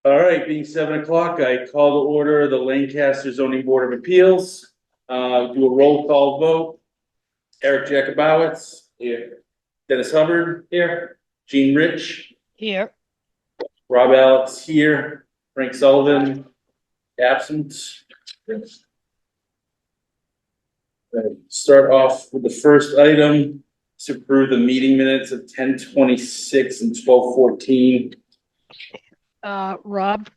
All right, being 7 o'clock, I call to order the Lancaster Zoning Board of Appeals. Do a roll call vote. Eric Jacobowitz. Here. Dennis Hubbard. Here. Gene Rich. Here. Rob Alex here. Frank Sullivan. Absent. Start off with the first item. To approve the meeting minutes of 10:26 and 12:14. Rob,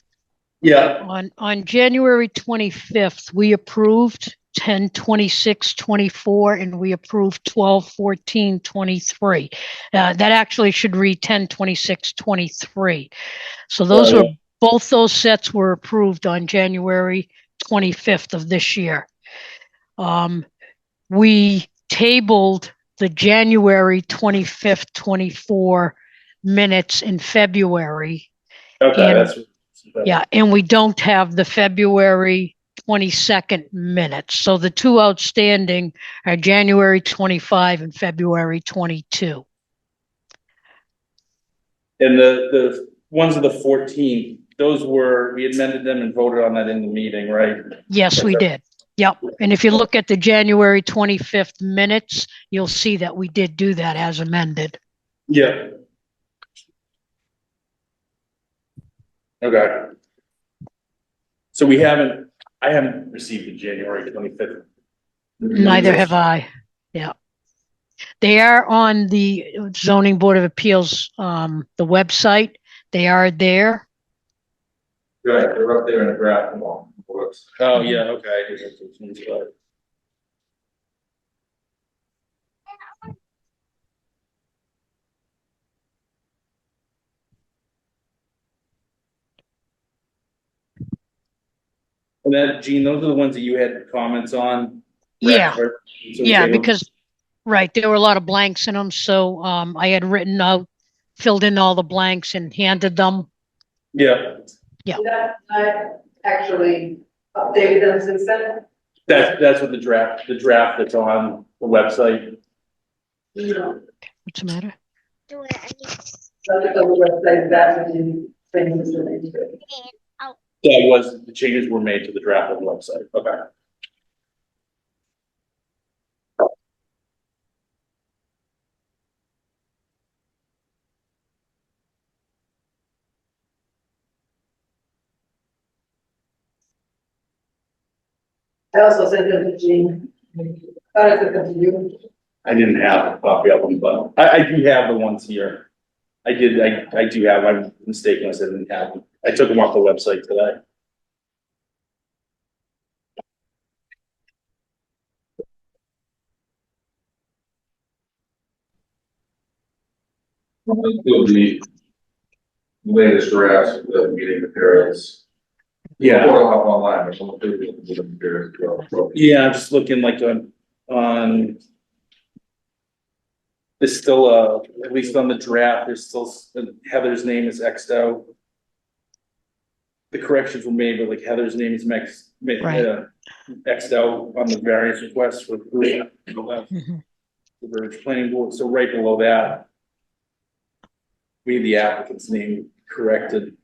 Yeah. on January 25th, we approved 10/26/24 and we approved 12/14/23. That actually should read 10/26/23. So both those sets were approved on January 25th of this year. We tabled the January 25th, 24 minutes in February. Okay, and we don't have the February 22nd minutes. So the two outstanding are January 25 and February 22. And the ones of the 14th, we amended them and voted on that in the meeting, right? Yes, we did. Yep. And if you look at the January 25th minutes, you'll see that we did do that as amended. Yeah. Okay. So I haven't received the January 25th. Neither have I. Yeah. They are on the Zoning Board of Appeals, the website. They are there. Right, they're up there in the draft. Oh, yeah, okay. And then, Gene, those are the ones that you had comments on? Yeah. Yeah, because, right, there were a lot of blanks in them. So I had written out, filled in all the blanks and handed them. Yeah. Yeah. I actually updated them since then. That's what the draft that's on the website. No. What's the matter? The changes were made to the draft on the website. Okay. I also sent them to Gene. I sent them to you. I didn't have a copy of them, but I do have the ones here. I do have, I'm mistaken, I said I didn't have them. I took them off the website today. The latest drafts of the meeting materials. Yeah. Or up online, but some materials as well. Yeah, I'm just looking like on there's still at least on the draft, there's still Heather's name is X'd out. The corrections were made, but like Heather's name is X'd out on the variance request for the Village Planning Board. So right below that, we have the applicant's name corrected.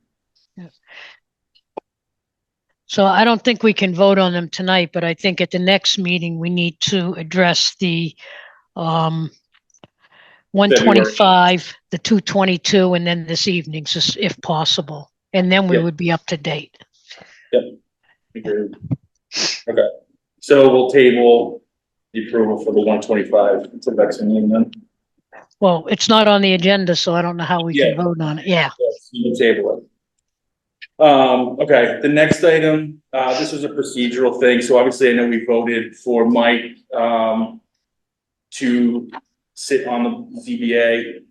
Yes. So I don't think we can vote on them tonight, but I think at the next meeting, we need to address the 125, the 222, and then this evening's if possible. And then we would be up to date. Yep. Agreed. Okay. So we'll table the approval for the 125 until next meeting then. Well, it's not on the agenda, so I don't know how we can vote on it. Yeah. Yes, you can table it. Okay, the next item, this was a procedural thing. So obviously I know we voted for Mike, to sit on the ZBA.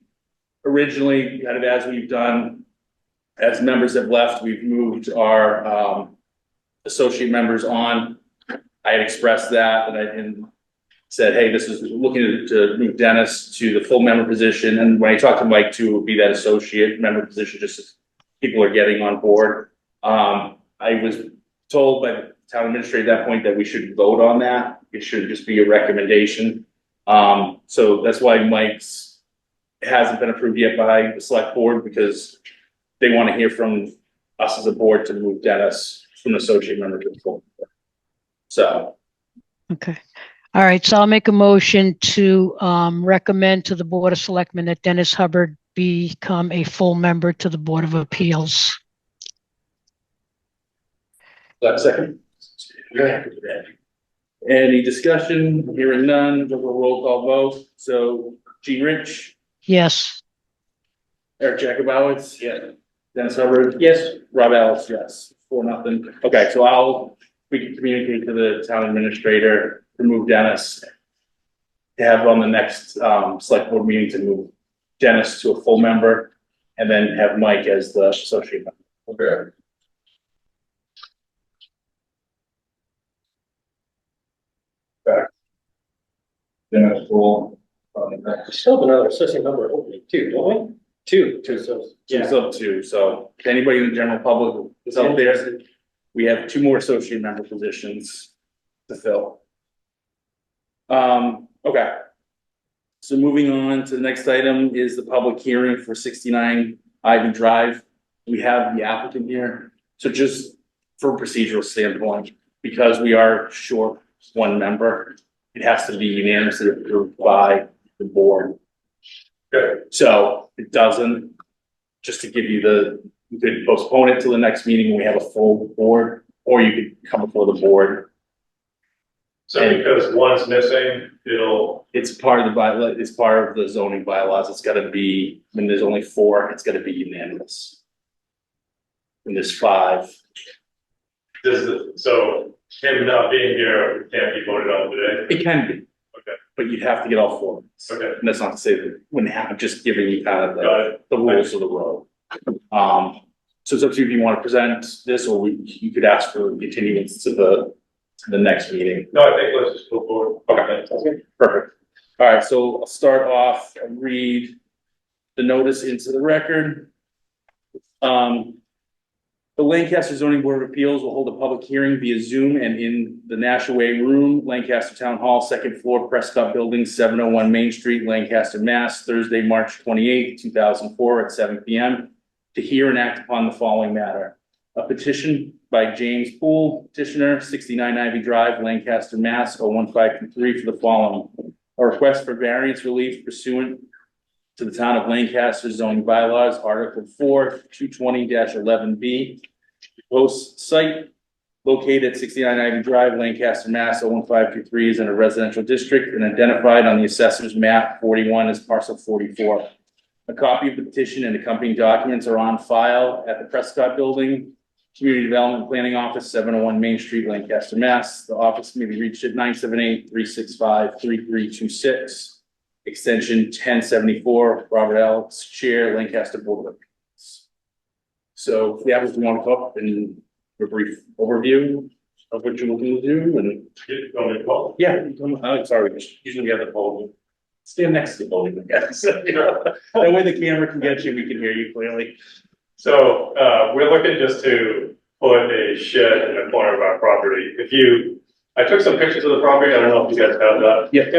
Originally, kind of as we've done, as members have left, we've moved our, associate members on. I had expressed that and said, hey, this is looking to move Dennis to the full member position. And when I talked to Mike too, it would be that associate member position, just as people are getting on board. I was told by the town administrator at that point that we should vote on that. It should just be a recommendation. So that's why Mike's hasn't been approved yet by the select board, because they want to hear from us as a board to move Dennis from associate member to full member. So, Okay. All right, so I'll make a motion to recommend to the Board of Selectmen that Dennis Hubbard become a full member to the Board of Appeals. second. Any discussion? Hearing none, we'll go roll call vote. So Gene Rich, Yes. Eric Jacobowitz. Yes. Dennis Hubbard. Yes. Rob Ellis, yes. 4-0. Okay, so we can communicate to the town administrator to move Dennis. To have on the next select board meeting to move Dennis to a full member and then have Mike as the associate member. Okay. Dennis full. Still have another associate member opening too, don't we? Two, so, Two sub two, so if anybody in the general public is out there, we have 2 more associate member positions to fill. Okay. So moving on to the next item is the public hearing for 69 Ivy Drive. We have the applicant here, so just for procedural standpoint, because we are short 1 member, it has to be unanimously approved by the board. Okay. So it doesn't, just to give you you could postpone it till the next meeting when we have a full board, or you could come before the board. So because one's missing, It's part of the bylaw, it's part of the zoning bylaws. It's gotta be, when there's only 4, it's gotta be unanimous. When there's 5, so him not being here can't be voted on today? it can be. Okay. But you'd have to get all 4. Okay. And that's not to say that wouldn't happen, just giving you kind of Got it. the rules of the road. So it's up to you if you want to present this, or you could ask for continuance to the next meeting. No, I think let's just go forward. Okay, perfect. All right, so I'll start off and read the notice into the record. The Lancaster Zoning Board of Appeals will hold a public hearing via Zoom and in the Nashaway Room, Lancaster Town Hall, 2nd floor, Prescott Building, 701 Main Street, Lancaster, Mass, Thursday, March 28, 2004 at 7 p.m. to hear and act upon the following matter. A petition by James Poole, petitioner, 69 Ivy Drive, Lancaster, Mass, 01523 for the following. A request for variance relief pursuant to the Town of Lancaster zoning bylaws, Article 4, 220-11B. Proposed site located at 69 Ivy Drive, Lancaster, Mass. 01523 is in a residential district and identified on the assessor's map 41 as parcel 44. A copy of the petition and accompanying documents are on file at the Prescott Building, Community Development Planning Office, 701 Main Street, Lancaster, Mass. The office may be reached at 978-365-3326. Extension 1074, Robert Alex, Chair, Lancaster Board of Appeals. So, yeah, we want to talk and a brief overview of what you're looking to do and. Yeah, sorry, usually we have the podium. Stand next to the podium, I guess. You know, that way the camera can get you, we can hear you clearly. So, we're looking just to put a shed in the corner of our property. I took some pictures of the property, I don't know if you guys have that. Yeah.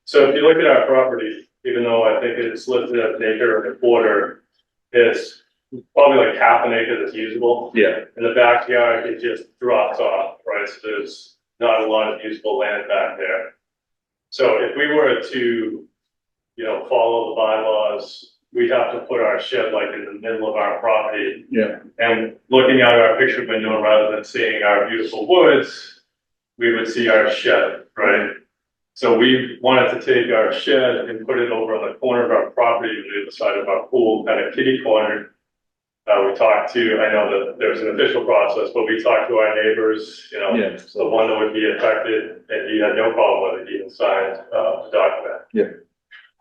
So if you look at our property, even though I think it's listed as an acre and a quarter, it's probably like half an acre that's usable. Yeah. In the backyard, it just drops off, right? So there's not a lot of usable land back there. So if we were to, follow the bylaws, we'd have to put our shed like in the middle of our property. Yeah. And looking out our picture window rather than seeing our beautiful woods, we would see our shed, right? So we wanted to take our shed and put it over on the corner of our property on the other side of our pool, kind of kitty corner. We talked to, I know that there's an official process, but we talked to our neighbors, Yeah. the one that would be affected, and he had no problem with it, he even signed the document. Yeah.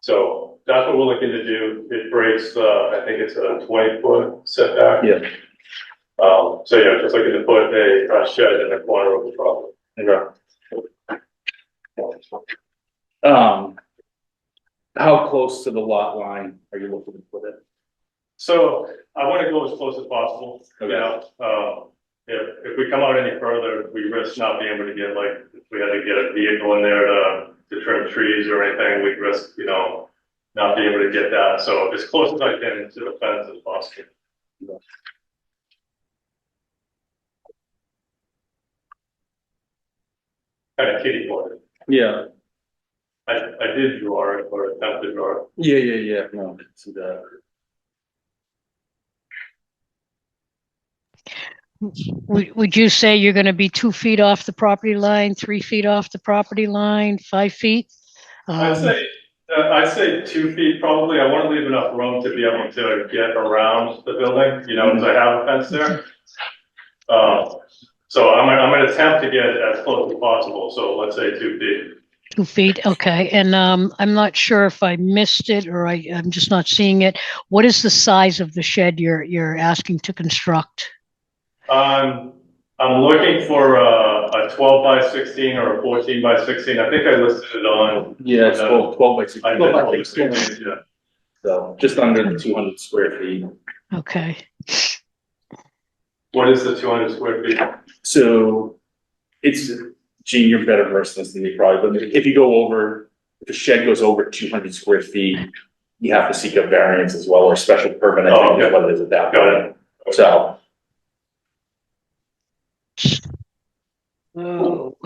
So that's what we're looking to do. It breaks I think it's a 20-foot setback. Yeah. So yeah, just looking to put a shed in the corner of the property. How close to the lot line are you looking to put it? So I want to go as close as possible. Okay. If we come out any further, we risk not being able to get, like, if we had to get a vehicle in there to trim trees or anything, we'd risk, not being able to get that. So as close as I can to the fence as possible. kind of kiddie corner. Yeah, I did draw it or attempt to draw it. yeah, no, I can see that. Would you say you're gonna be 2 feet off the property line, 3 feet off the property line, 5 feet? I'd say 2 feet probably. I want to leave enough room to be able to get around the building, you know, as I have a fence there. So I'm gonna attempt to get as close as possible. So let's say 2 feet. 2 feet, okay. And I'm not sure if I missed it or I'm just not seeing it. What is the size of the shed you're asking to construct? I'm looking for a 12 by 16 or a 14 by 16. I think I listed it on. Yeah, it's 12 by 16. I did 12 by 16, yeah. So just under the 200 square feet. Okay. What is the 200 square feet? So it's, Gene, you're better versed in this than me probably, but if you go over, if the shed goes over 200 square feet, you have to seek a variance as well, or a special permit, I think is what it is at that point. So. Oh.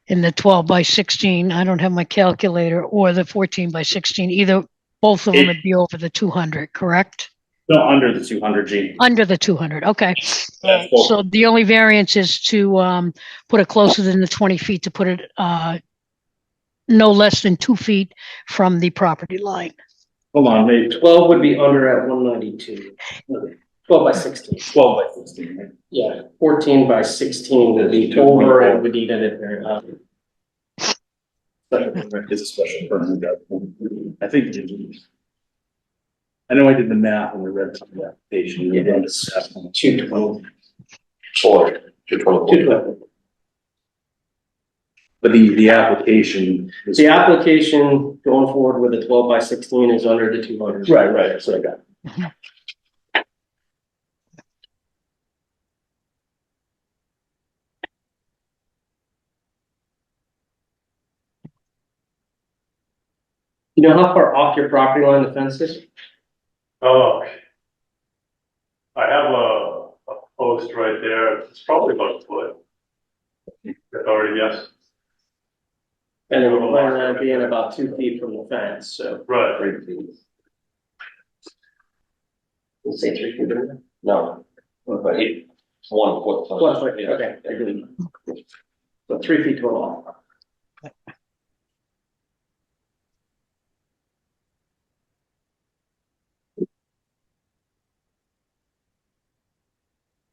In the 12 by 16, I don't have my calculator, or the 14 by 16, either, both of them would be over the 200, correct? No, under the 200, Gene. Under the 200, okay. That's both. So the only variance is to put it closer than the 20 feet, to put it no less than 2 feet from the property line. Hold on, maybe 12 would be under at 192. 12 by 16. 12 by 16, right? Yeah, 14 by 16 would be over and would need an variance. Special permit is a special permit. I think. I know I did the math when we read the application. Yeah, it's 220. Or 220. But the application. is- The application going forward with a 12 by 16 is under the 200. Right, that's what I got. You know how far off your property line the fence is? Oh. I have a post right there. It's probably about a foot. That's already yes. And then we're planning on being about 2 feet from the fence, so. Right. We'll say 3 feet. No. But 1 foot. 1 foot, okay. So 3 feet total.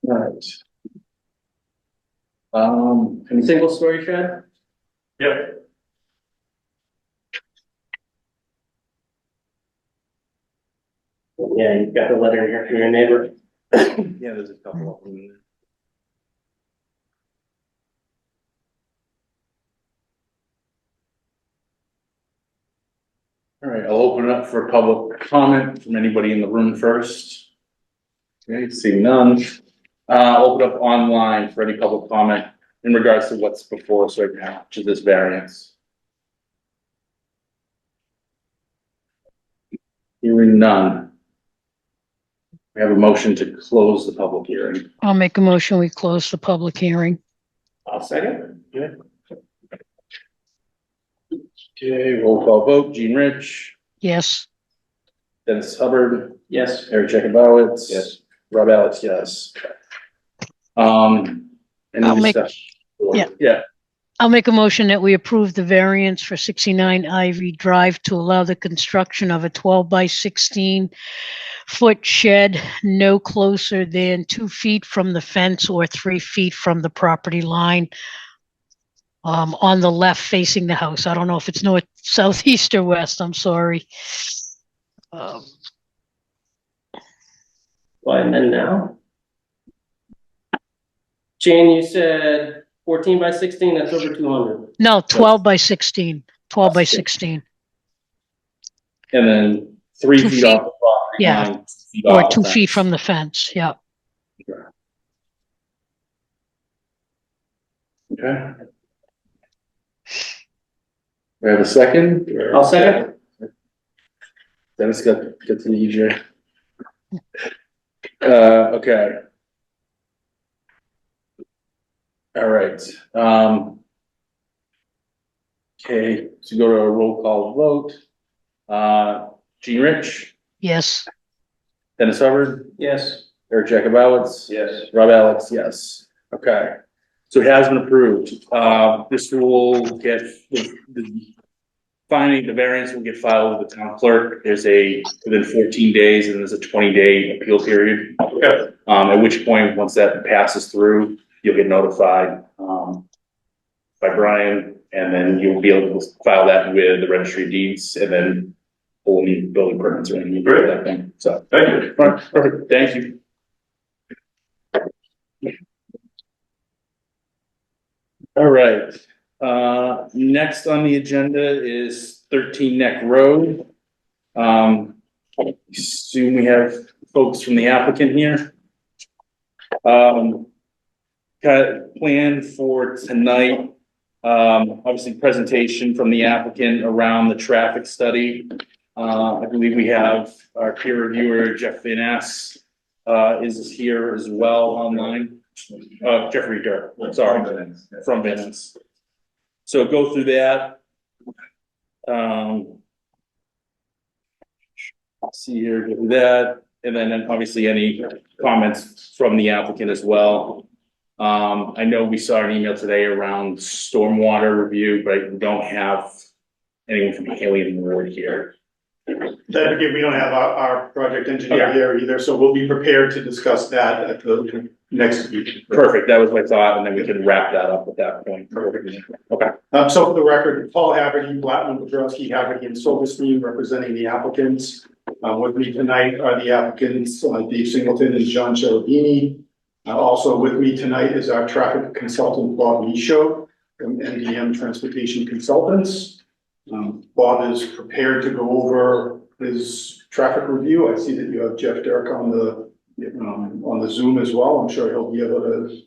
Right. Single story shed? Yep. Yeah, you've got the letter here from your neighbor. Yeah, there's a couple of them. All right, I'll open it up for public comment from anybody in the room first. Okay, seeing none. Open up online for any public comment in regards to what's before us right now, which is this variance. Hearing none. We have a motion to close the public hearing. I'll make a motion, we close the public hearing. I'll second. Okay, roll call vote, Gene Rich, Yes. Dennis Hubbard, Yes. Eric Jacobowitz. Yes. Rob Alex, yes. Any I'll make- discussion? yeah. Yeah, I'll make a motion that we approve the variance for 69 Ivy Drive to allow the construction of a 12 by 16 foot shed no closer than 2 feet from the fence or 3 feet from the property line. On the left facing the house. I don't know if it's north, south, east, or west. I'm sorry. Well, and then now? Jane, you said 14 by 16, that's over 200. No, 12 by 16. 12 by 16. and then 3 2 feet feet. off the property Yeah. line. 2 feet Or off the 2 feet fence. from the fence. Yeah. Okay. We have a second? I'll second. Dennis got to the EJ. Okay. All right, okay, so go to a roll call vote. Gene Rich, Yes. Dennis Hubbard, Yes. Eric Jacobowitz. Yes. Rob Alex, yes. Okay. So it has been approved. This will get, the finding, the variance will get filed with the town clerk. There's within 14 days, and there's a 20-day appeal period. Okay. At which point, once that passes through, you'll get notified, by Brian, and then you'll be able to file that with the registry of deeds, and then we'll need building permits or anything for that thing. So, Thank you. all right, perfect. Thank you. All right, next on the agenda is 13 Neck Road. Soon we have folks from the applicant here. Got a plan for tonight. Obviously presentation from the applicant around the traffic study. I believe we have our peer reviewer, Jeff Van Ness, is here as well online. Jeffrey Durr, sorry, from Van Ness. So go through that. See here, do that, and then obviously any comments from the applicant as well. I know we saw an email today around stormwater review, but we don't have anyone from Haley and Ward here. That again, we don't have our project engineer Okay. here either, so we'll be prepared to discuss that at the next meeting. Perfect, that was my thought, and then we can wrap that up at that point. Perfect. Okay. So for the record, Paul Haverty, Blattman, Bodrowski, Haverty, and Silverstein representing the applicants. With me tonight are the applicants, Dave Singleton and John Cherubini. Also with me tonight is our traffic consultant, Bob Michaud, from MDM Transportation Consultants. Bob is prepared to go over his traffic review. I see that you have Jeff Derrick on the Zoom as well. I'm sure he'll be able to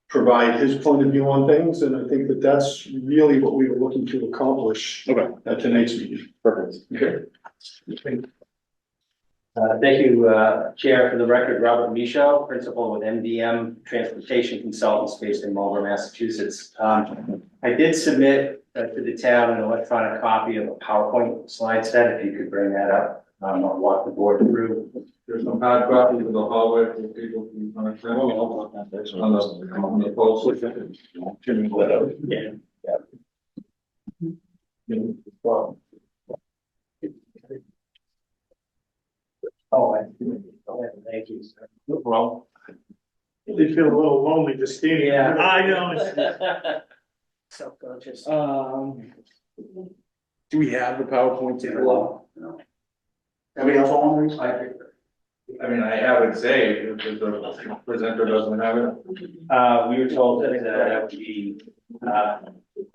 provide his point of view on things, and I think that that's really what we were looking to accomplish at tonight's meeting. Perfect. Okay. Thank you, Chair. For the record, Robert Michaud, Principal with MDM Transportation Consultants based in Marlborough, Massachusetts. I did submit to the town an electronic copy of a PowerPoint slide set, if you could bring that up. I'll walk the board through. There's some hard copies in the hallway for people who want to. On the post. Oh, thank you, sir. No problem. They feel a little lonely just standing. Yeah. I know. Self-conscious. Do we have the PowerPoint table? Anybody else on this? I mean, I have it saved, if the presenter doesn't have it. We were told that that would be,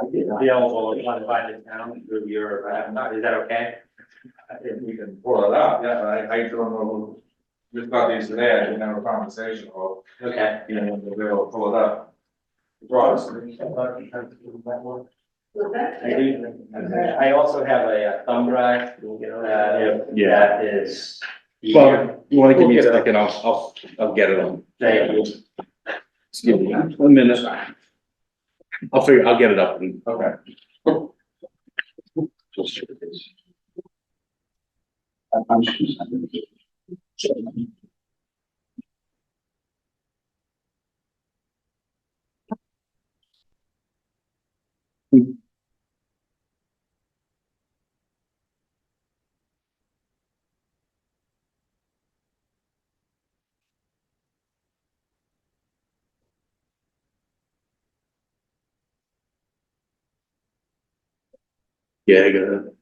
available by the town through your, is that okay? If we can pull it up, yeah, I don't know, just got these today, I didn't have a conversation, or, Okay. you know, we'll be able to pull it up. Ross. I also have a thumb drive, that is. Well, you wanna give me a second, I'll get it on. Thank you. Just give me 1 minute. I'll get it up. Okay. Yeah, I got it.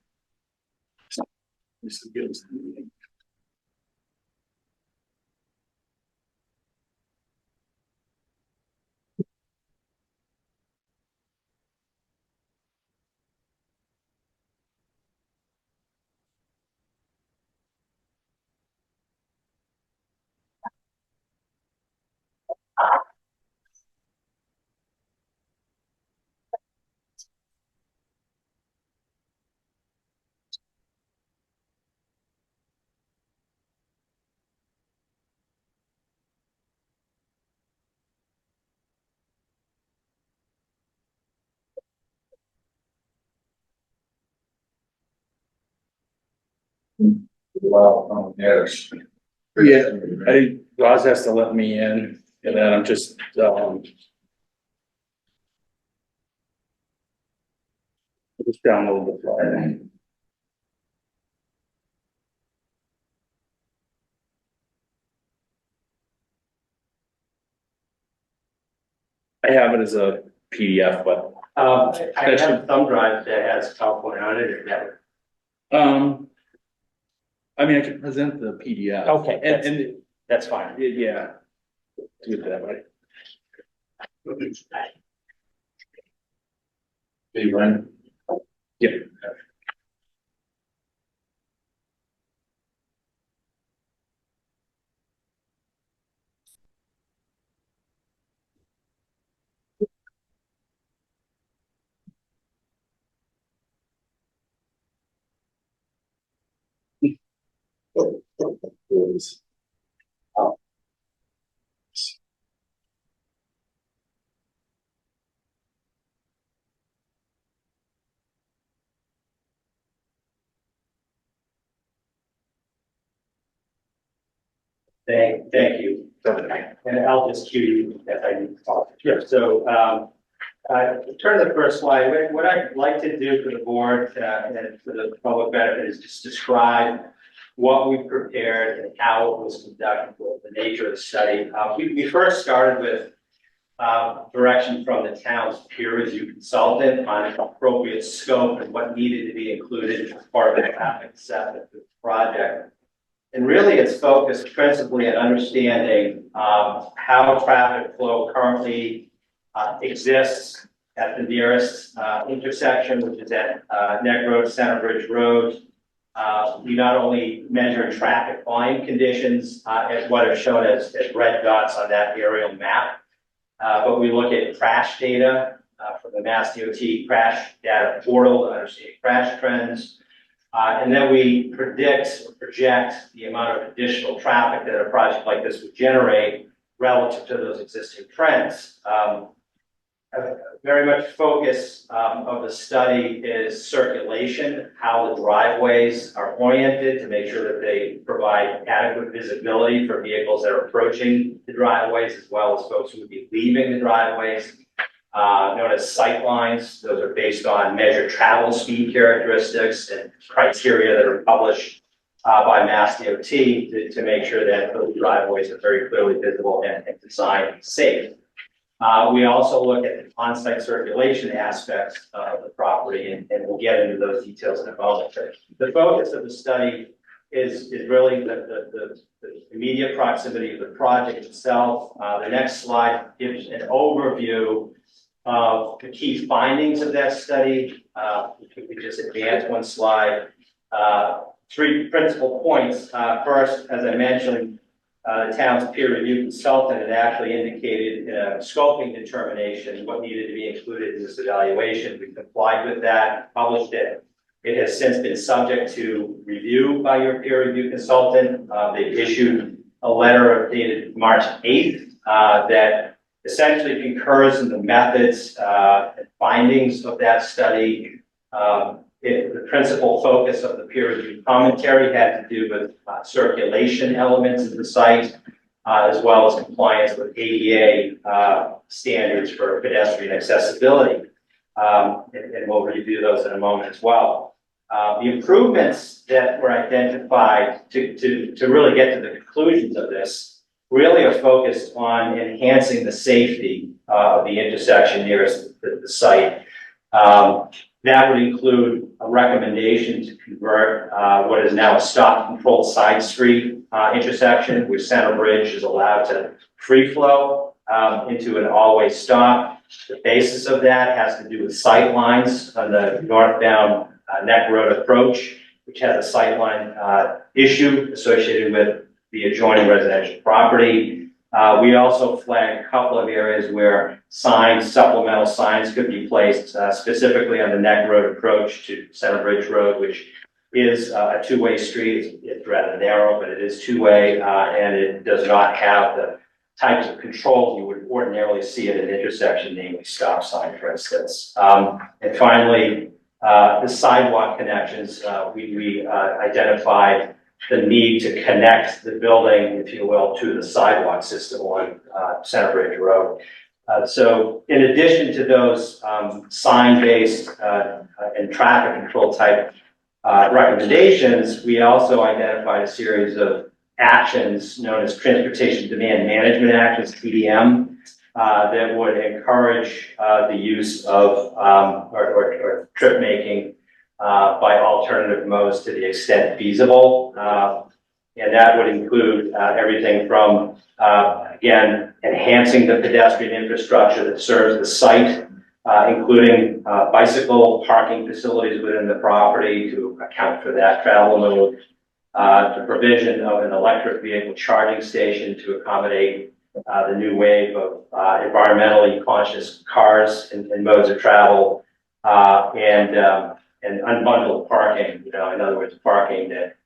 Wow, yes. Yeah, Roz has to let me in, and then I'm just, download the file. I have it as a PDF, but, I have a thumb drive that has PowerPoint on it, if that. I mean, I can present the PDF. Okay, And, That's fine. yeah, do it that way. Hey, Ryan. Yeah. Thank you. And I'll just cue you as I need to talk. Sure. So, turn to the first slide. What I'd like to do for the board, and for the public benefit is just describe what we prepared and how it was conducted, what the nature of the study. We first started with direction from the town's peer review consultant on appropriate scope and what needed to be included as part of the traffic assessment of the project. And really, it's focused principally on understanding how traffic flow currently exists at the nearest intersection, which is at Neck Road, Center Bridge Road. We not only measure traffic volume conditions as what are shown as red dots on that aerial map, but we look at crash data from the Mass DOT crash data portal to understand crash trends. And then we predict or project the amount of additional traffic that a project like this would generate relative to those existing trends. Very much focus of the study is circulation, how the driveways are oriented to make sure that they provide adequate visibility for vehicles that are approaching the driveways, as well as folks who would be leaving the driveways. Known as sight lines. Those are based on measured travel speed characteristics and criteria that are published by Mass DOT to make sure that those driveways are very clearly visible and designed safe. We also look at the on-site circulation aspects of the property, and we'll get into those details in a moment. But the focus of the study is really the immediate proximity of the project itself. The next slide gives an overview of the key findings of that study. If we just advance one slide, three principal points. First, as I mentioned, the town's peer review consultant had actually indicated in a scoping determination what needed to be included in this evaluation. We complied with that, published it. It has since been subject to review by your peer review consultant. They issued a letter dated March 8th that essentially concurs in the methods and findings of that study. The principal focus of the peer review commentary had to do with circulation elements of the site, as well as compliance with ADA standards for pedestrian accessibility. And we'll review those in a moment as well. The improvements that were identified to really get to the conclusions of this really are focused on enhancing the safety of the intersection nearest the site. That would include a recommendation to convert what is now a stop controlled side street intersection, where Center Bridge is allowed to free flow into an all-way stop. The basis of that has to do with sight lines on the northbound Neck Road approach, which has a sight line issue associated with the adjoining residential property. We also flagged a couple of areas where supplemental signs could be placed specifically on the Neck Road approach to Center Bridge Road, which is a two-way street. It's rather narrow, but it is two-way, and it does not have the types of controls you would ordinarily see at an intersection, namely stop sign, for instance. And finally, The sidewalk connections, we identified the need to connect the building, if you will, to the sidewalk system on Center Bridge Road. So in addition to those sign-based and traffic control type recommendations, we also identified a series of actions known as Transportation Demand Management Actions, TDM, that would encourage the use of or trip making by alternative modes to the extent feasible. And that would include everything from, again, enhancing the pedestrian infrastructure that serves the site, including bicycle parking facilities within the property to account for that travel mode, the provision of an electric vehicle charging station to accommodate the new wave of environmentally conscious cars and modes of travel, and unbundled parking, in other words, parking that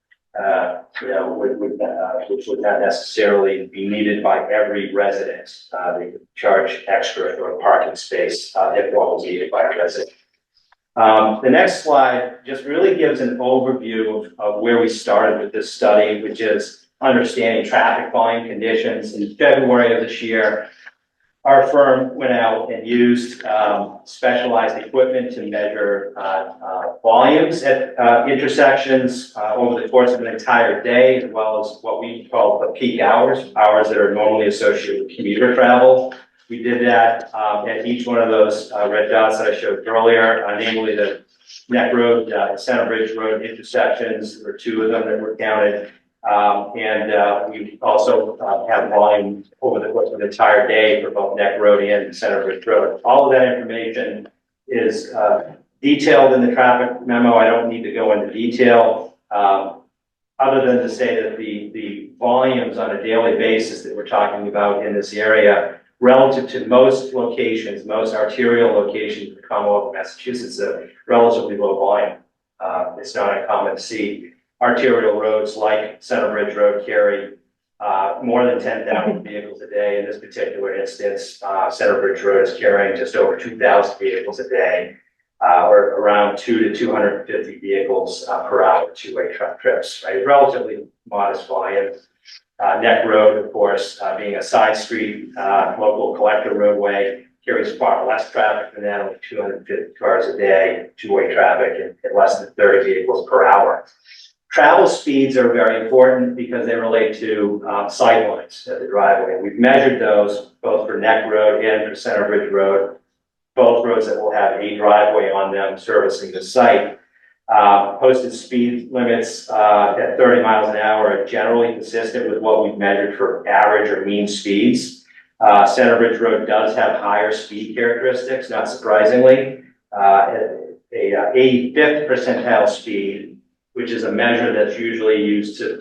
which would not necessarily be needed by every resident. They could charge extra for a parking space if one was needed by a resident. The next slide just really gives an overview of where we started with this study, which is understanding traffic volume conditions. In February of this year, our firm went out and used specialized equipment to measure volumes at intersections over the course of an entire day, as well as what we call the peak hours, hours that are normally associated with commuter travel. We did that at each one of those red dots that I showed earlier, namely the Neck Road, Center Bridge Road intersections. There were two of them that were counted. We also have volume over the course of an entire day for both Neck Road and Center Bridge Road. All of that information is detailed in the traffic memo. I don't need to go into detail, other than to say that the volumes on a daily basis that we're talking about in this area, relative to most locations, most arterial locations in the Commonwealth of Massachusetts, are relatively low volume. It's not uncommon to see arterial roads like Center Bridge Road carry more than 10,000 vehicles a day. In this particular instance, Center Bridge Road is carrying just over 2,000 vehicles a day, or around 200 to 250 vehicles per hour, two-way truck trips, right? Relatively modest volume. Neck Road, of course, being a side street, local collector roadway, carries far less traffic than that, only 250 cars a day, two-way traffic, and less than 30 vehicles per hour. Travel speeds are very important because they relate to sight lines at the driveway. We've measured those both for Neck Road and for Center Bridge Road, both roads that will have a driveway on them servicing the site. Posted speed limits at 30 miles an hour are generally consistent with what we've measured for average or mean speeds. Center Bridge Road does have higher speed characteristics, not surprisingly. A 85th percentile speed, which is a measure that's usually used to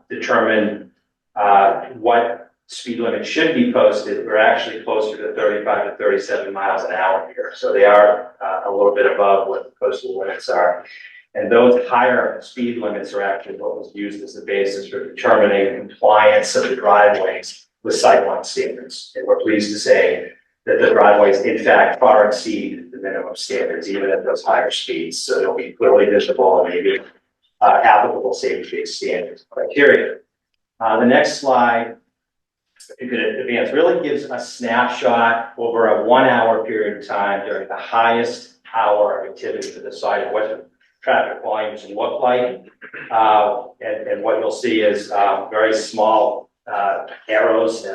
determine what speed limit should be posted. We're actually closer to 35 to 37 miles an hour here. So they are a little bit above what the postal limits are. And those higher speed limits are actually what was used as the basis for determining compliance of the driveways with sightline standards. And we're pleased to say that the driveways, in fact, far exceed the minimum standards, even at those higher speeds. So they'll be clearly visible and maybe applicable safety-based standards criteria. The next slide, if you could advance, really gives a snapshot over a 1 hour period of time during the highest hour of activity to the site of what the traffic volumes look like. And what you'll see is very small arrows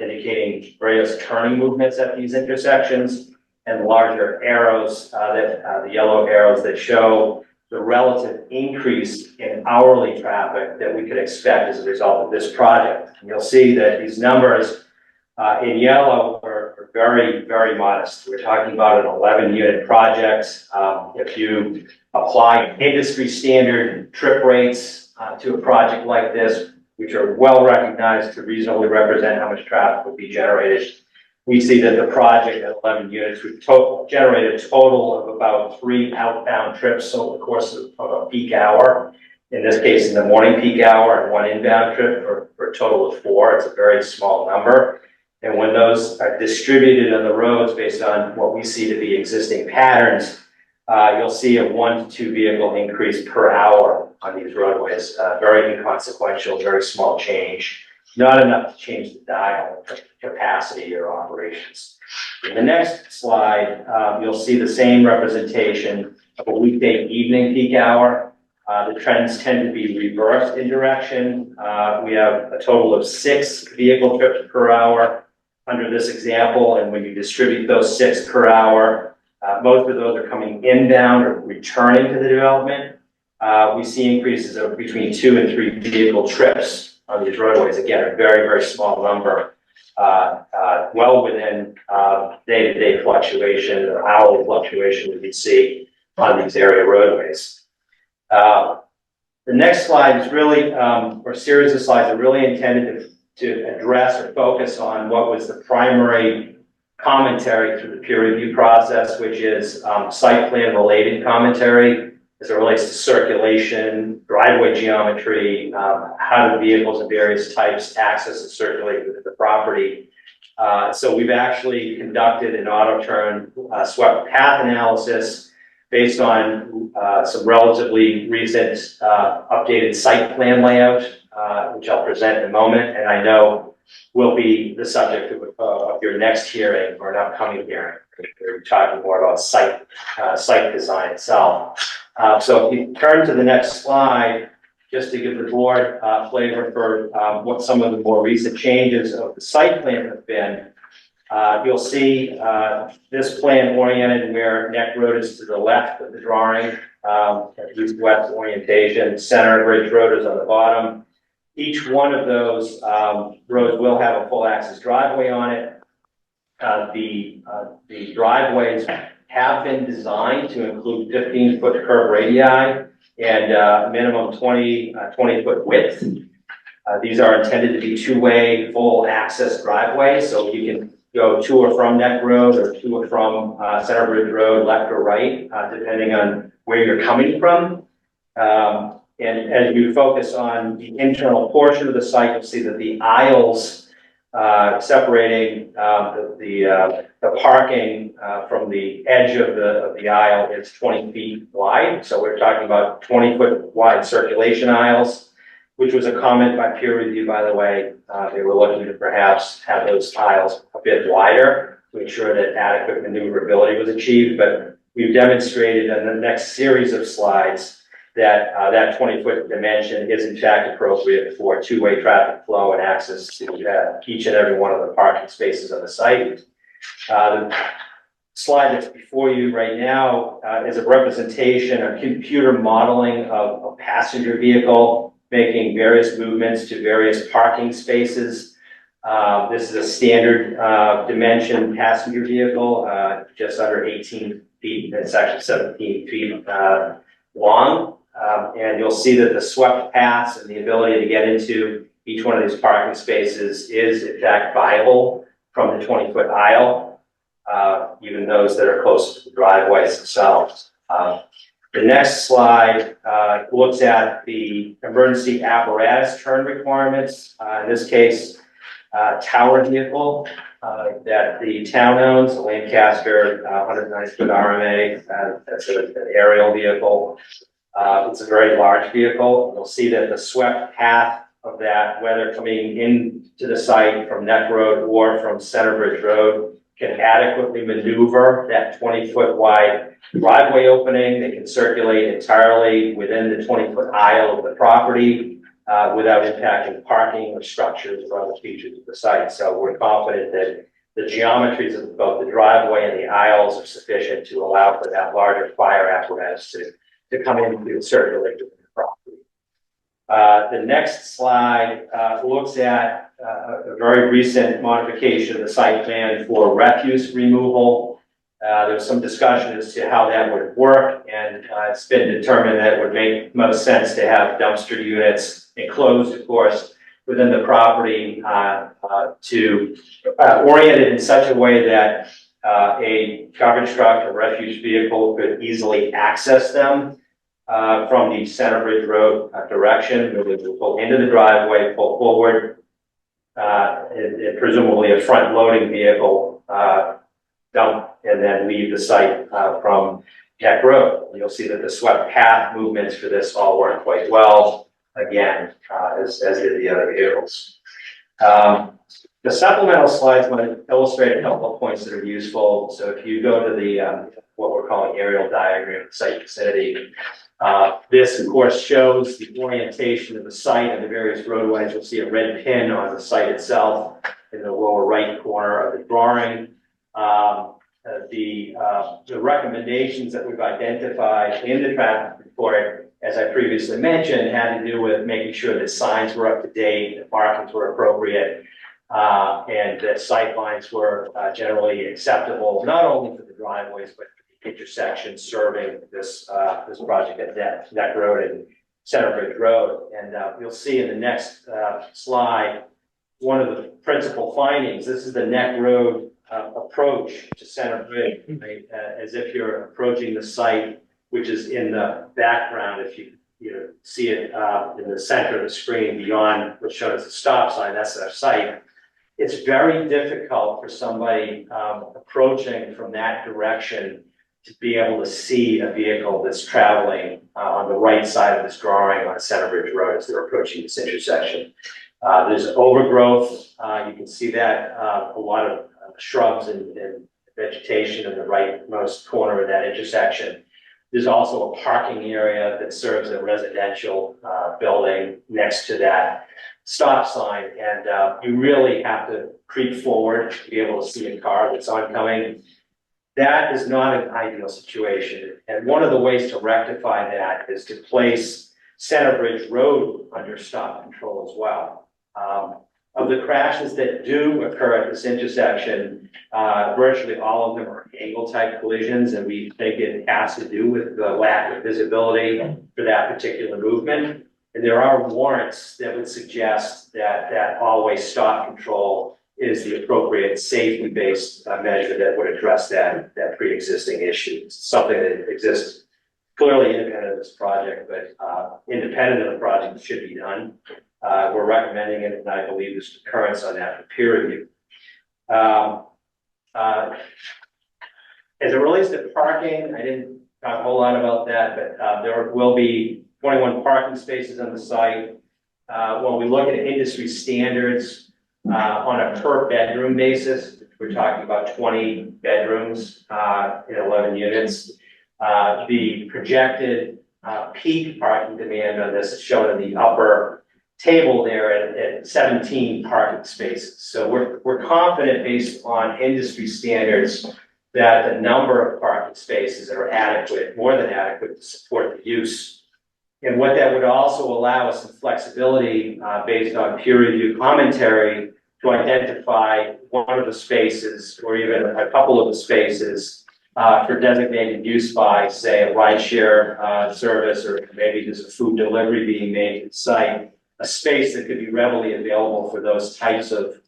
indicating various turning movements at these intersections, and larger arrows, the yellow arrows that show the relative increase in hourly traffic that we could expect as a result of this project. And you'll see that these numbers in yellow are very, very modest. We're talking about an 11-unit project. If you apply industry standard trip rates to a project like this, which are well recognized to reasonably represent how much traffic would be generated, we see that the project at 11 units would generate a total of about 3 outbound trips over the course of a peak hour. In this case, in the morning peak hour, and 1 inbound trip for a total of 4. It's a very small number. And when those are distributed on the roads based on what we see to be existing patterns, you'll see a 1 to 2 vehicle increase per hour on these roadways. Very inconsequential, very small change, not enough to change the dial capacity or operations. In the next slide, you'll see the same representation of a weekday evening peak hour. The trends tend to be reversed in direction. We have a total of 6 vehicle trips per hour under this example, and when you distribute those 6 per hour, most of those are coming inbound or returning to the development. We see increases of between 2 and 3 vehicle trips on these roadways. Again, a very, very small number, well within day-to-day fluctuation or hourly fluctuation that we see on these area roadways. The next slide is really, or series of slides are really intended to address or focus on what was the primary commentary through the peer review process, which is site plan related commentary as it relates to circulation, driveway geometry, how do vehicles of various types access and circulate within the property. So we've actually conducted an auto turn swept path analysis based on some relatively recent updated site plan layout, which I'll present in a moment, and I know will be the subject of your next hearing or an upcoming hearing. We're talking more about site design itself. So if you turn to the next slide, just to give the board flavor for what some of the more recent changes of the site plan have been. You'll see this plan oriented where Neck Road is to the left of the drawing, east-west orientation, Center Bridge Road is on the bottom. Each one of those roads will have a full access driveway on it. The driveways have been designed to include 15-foot curb radii and minimum 20-foot width. These are intended to be two-way full access driveways, so you can go to or from Neck Road or to or from Center Bridge Road, left or right, depending on where you're coming from. And as you focus on the internal portion of the site, you'll see that the aisles separating the parking from the edge of the aisle is 20 feet wide. So we're talking about 20-foot wide circulation aisles, which was a comment by peer review, by the way. They were looking to perhaps have those aisles a bit wider to ensure that adequate maneuverability was achieved. But we've demonstrated in the next series of slides that that 20-foot dimension is in fact appropriate for two-way traffic flow and access to each and every one of the parking spaces on the site. The slide that's before you right now is a representation, a computer modeling of a passenger vehicle making various movements to various parking spaces. This is a standard dimension passenger vehicle, just under 18 feet. It's actually 17 feet long. And you'll see that the swept paths and the ability to get into each one of these parking spaces is in fact viable from the 20-foot aisle, even those that are close to the driveways themselves. The next slide looks at the emergency apparatus turn requirements. In this case, tower vehicle that the town owns, the Lancaster 190-foot RMA. That's an aerial vehicle. It's a very large vehicle. You'll see that the swept path of that, whether coming into the site from Neck Road or from Center Bridge Road, can adequately maneuver that 20-foot wide driveway opening. They can circulate entirely within the 20-foot aisle of the property without impacting parking or structures or other features of the site. So we're confident that the geometries of both the driveway and the aisles are sufficient to allow for that larger fire apparatus to come in and circulate within the property. The next slide looks at a very recent modification of the site plan for refuse removal. There was some discussion as to how that would work, and it's been determined that it would make most sense to have dumpster units enclosed, of course, within the property to orient it in such a way that a garbage truck or refuse vehicle could easily access them from the Center Bridge Road direction. It would pull into the driveway, pull forward, and presumably a front loading vehicle dump and then leave the site from Jack Road. You'll see that the swept path movements for this all work quite well, again, as did the other vehicles. The supplemental slides want to illustrate a couple of points that are useful. So if you go to the what we're calling aerial diagram of the site vicinity, this of course shows the orientation of the site and the various roadways. You'll see a red pin on the site itself in the lower right corner of the drawing. The recommendations that we've identified in the traffic report, as I previously mentioned, had to do with making sure that signs were up to date, that markings were appropriate, and that sight lines were generally acceptable, not only for the driveways, but for the intersections serving this project at Neck Road and Centerbridge Road. And you'll see in the next slide, one of the principal findings. This is the Neck Road approach to Centerbridge, right? As if you're approaching the site, which is in the background. If you see it in the center of the screen beyond what's shown as the stop sign, that's our site. It's very difficult for somebody approaching from that direction to be able to see a vehicle that's traveling on the right side of this drawing on Centerbridge Road as they're approaching this intersection. There's overgrowth. You can see that a lot of shrubs and vegetation in the rightmost corner of that intersection. There's also a parking area that serves a residential building next to that stop sign, and you really have to creep forward to be able to see a car that's oncoming. That is not an ideal situation, and one of the ways to rectify that is to place Centerbridge Road under stop control as well. Of the crashes that do occur at this intersection, virtually all of them are angle-type collisions, and we think it has to do with the lack of visibility for that particular movement. And there are warrants that would suggest that always stop control is the appropriate safety-based measure that would address that pre-existing issue. It's something that exists clearly independent of this project, but independent of the project, it should be done. We're recommending it, and I believe there's concurrence on that for peer review. As it relates to parking, I didn't talk a whole lot about that, but there will be 21 parking spaces on the site. When we look at industry standards on a per bedroom basis, we're talking about 20 bedrooms in 11 units. The projected peak parking demand on this is shown in the upper table there at 17 parking spaces. So we're confident based on industry standards that the number of parking spaces are adequate, more than adequate, to support the use. And what that would also allow us some flexibility based on peer review commentary to identify one of the spaces or even a couple of the spaces for designated use by, say, a rideshare service, or maybe there's a food delivery being made to the site. A space that could be readily available for those types of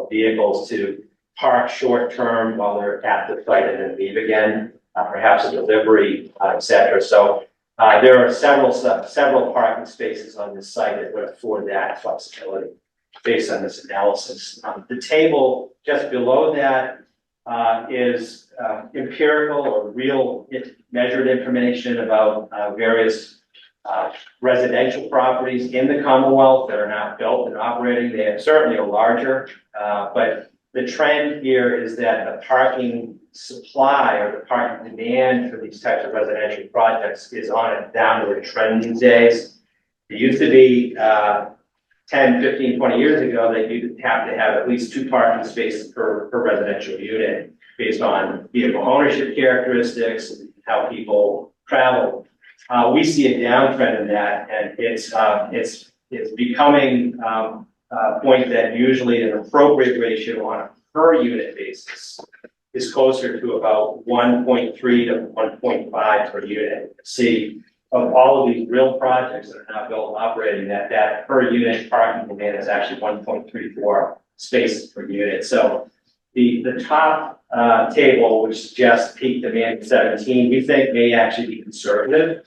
vehicles to park short term while they're at the site and then leave again, perhaps a delivery, etc. So there are several parking spaces on this site that would afford that flexibility based on this analysis. The table just below that is empirical or real measured information about various residential properties in the Commonwealth that are not built and operating. They certainly are larger, but the trend here is that the parking supply or the parking demand for these types of residential projects is on a downward trend these days. It used to be 10, 15, 20 years ago that you'd have to have at least 2 parking spaces per residential unit based on vehicle ownership characteristics and how people travel. We see a downtrend in that, and it's becoming a point that usually an appropriate ratio on a per unit basis is closer to about 1.3 to 1.5 per unit. See, of all of these real projects that are not built and operating, that per unit parking demand is actually 1.34 spaces per unit. So the top table, which suggests peak demand of 17, we think may actually be conservative.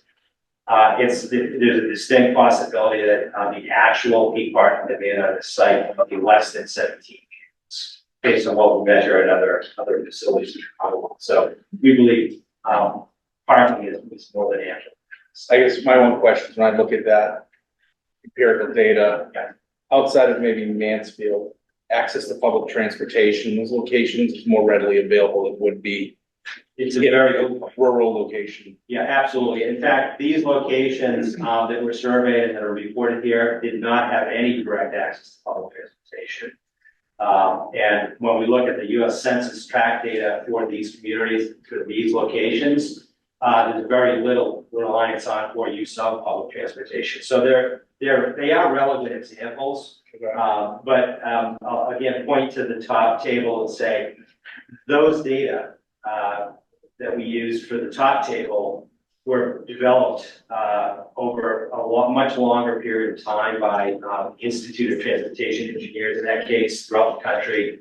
There's a distinct possibility that the actual peak parking demand on the site will be less than 17 units, based on what we measure at other facilities. So we believe parking is more than ample. I guess my one question is when I look at that empirical data, Yeah. outside of maybe Mansfield, access to public transportation, those locations is more readily available than would be It's a very good point. rural location. Yeah, absolutely. In fact, these locations that were surveyed and that are reported here did not have any direct access to public transportation. And when we look at the US Census tract data for these communities, for these locations, there's very little reliance on or use of public transportation. So they are relevant examples. But I'll again point to the top table and say those data that we used for the top table were developed over a much longer period of time by Institute of Transportation Engineers in that case throughout the country,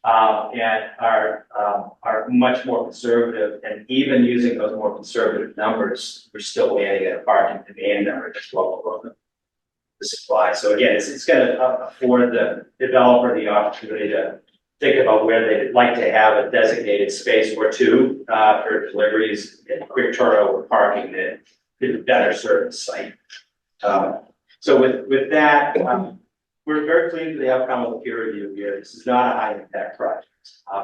and are much more conservative. And even using those more conservative numbers, we're still landing at a parking demand number that's well below the supply. So again, it's going to afford the developer the opportunity to think about where they'd like to have a designated space or two for deliveries and quick turnover parking that could better serve the site. So with that, we're very pleased with the outcome of the peer review here. This is not a high impact project.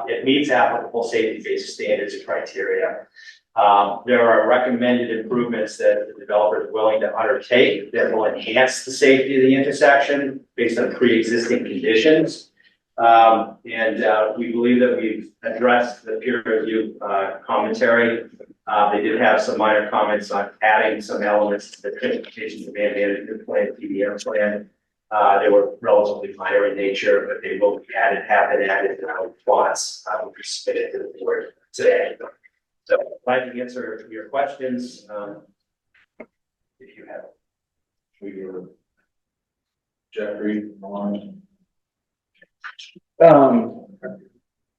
It meets applicable safety-based standards and criteria. There are recommended improvements that the developer is willing to undertake that will enhance the safety of the intersection based on pre-existing conditions. We believe that we've addressed the peer review commentary. They did have some minor comments on adding some elements to the transportation demand management plan, PDM plan. They were relatively minor in nature, but they will be have been added in our response, which was submitted to the board today. So glad to answer your questions, if you have. Jeffrey,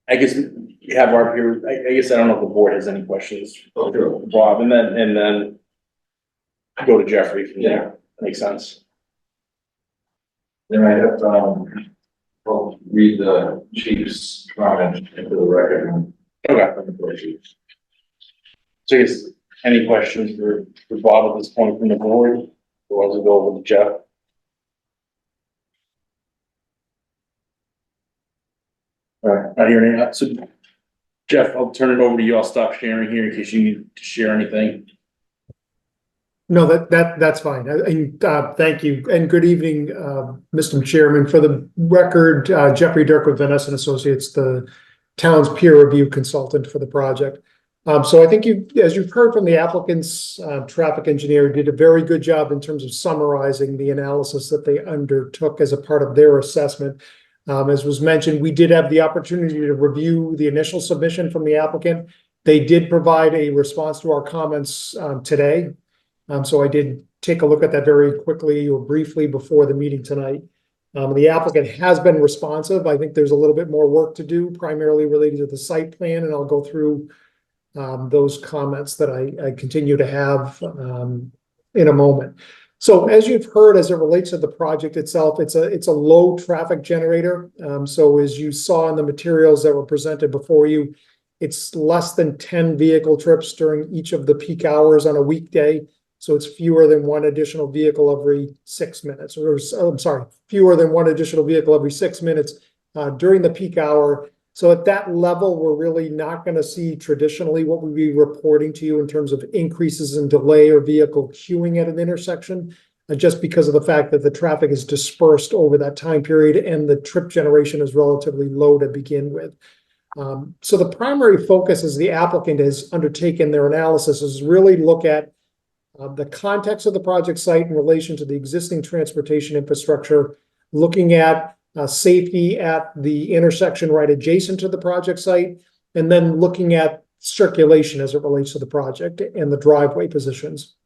I guess you have our peer, I guess I don't know if the board has any questions for Bob, and then go to Jeffrey from there. Makes sense. Then I have, I'll read the chief's comment into the record. Okay. So I guess any questions for Bob at this point from the board? Or was it go over to Jeff? All right, not hearing any. So Jeff, I'll turn it over to you. I'll stop sharing here in case you need to share anything. No, that's fine. And thank you and good evening, Mr. Chairman. For the record, Jeffrey Dirk with Vanessa and Associates, the town's peer review consultant for the project. So I think as you've heard from the applicant's traffic engineer, did a very good job in terms of summarizing the analysis that they undertook as a part of their assessment. As was mentioned, we did have the opportunity to review the initial submission from the applicant. They did provide a response to our comments today. So I did take a look at that very quickly or briefly before the meeting tonight. The applicant has been responsive. I think there's a little bit more work to do, primarily related to the site plan, and I'll go through those comments that I continue to have in a moment. So as you've heard, as it relates to the project itself, it's a low traffic generator. So as you saw in the materials that were presented before you, it's less than 10 vehicle trips during each of the peak hours on a weekday. So it's fewer than one additional vehicle every 6 minutes, or I'm sorry, fewer than one additional vehicle every 6 minutes during the peak hour. So at that level, we're really not going to see traditionally what we'd be reporting to you in terms of increases in delay or vehicle queuing at an intersection, just because of the fact that the traffic is dispersed over that time period and the trip generation is relatively low to begin with. So the primary focus as the applicant has undertaken their analysis is really look at the context of the project site in relation to the existing transportation infrastructure, looking at safety at the intersection right adjacent to the project site, and then looking at circulation as it relates to the project and the driveway positions.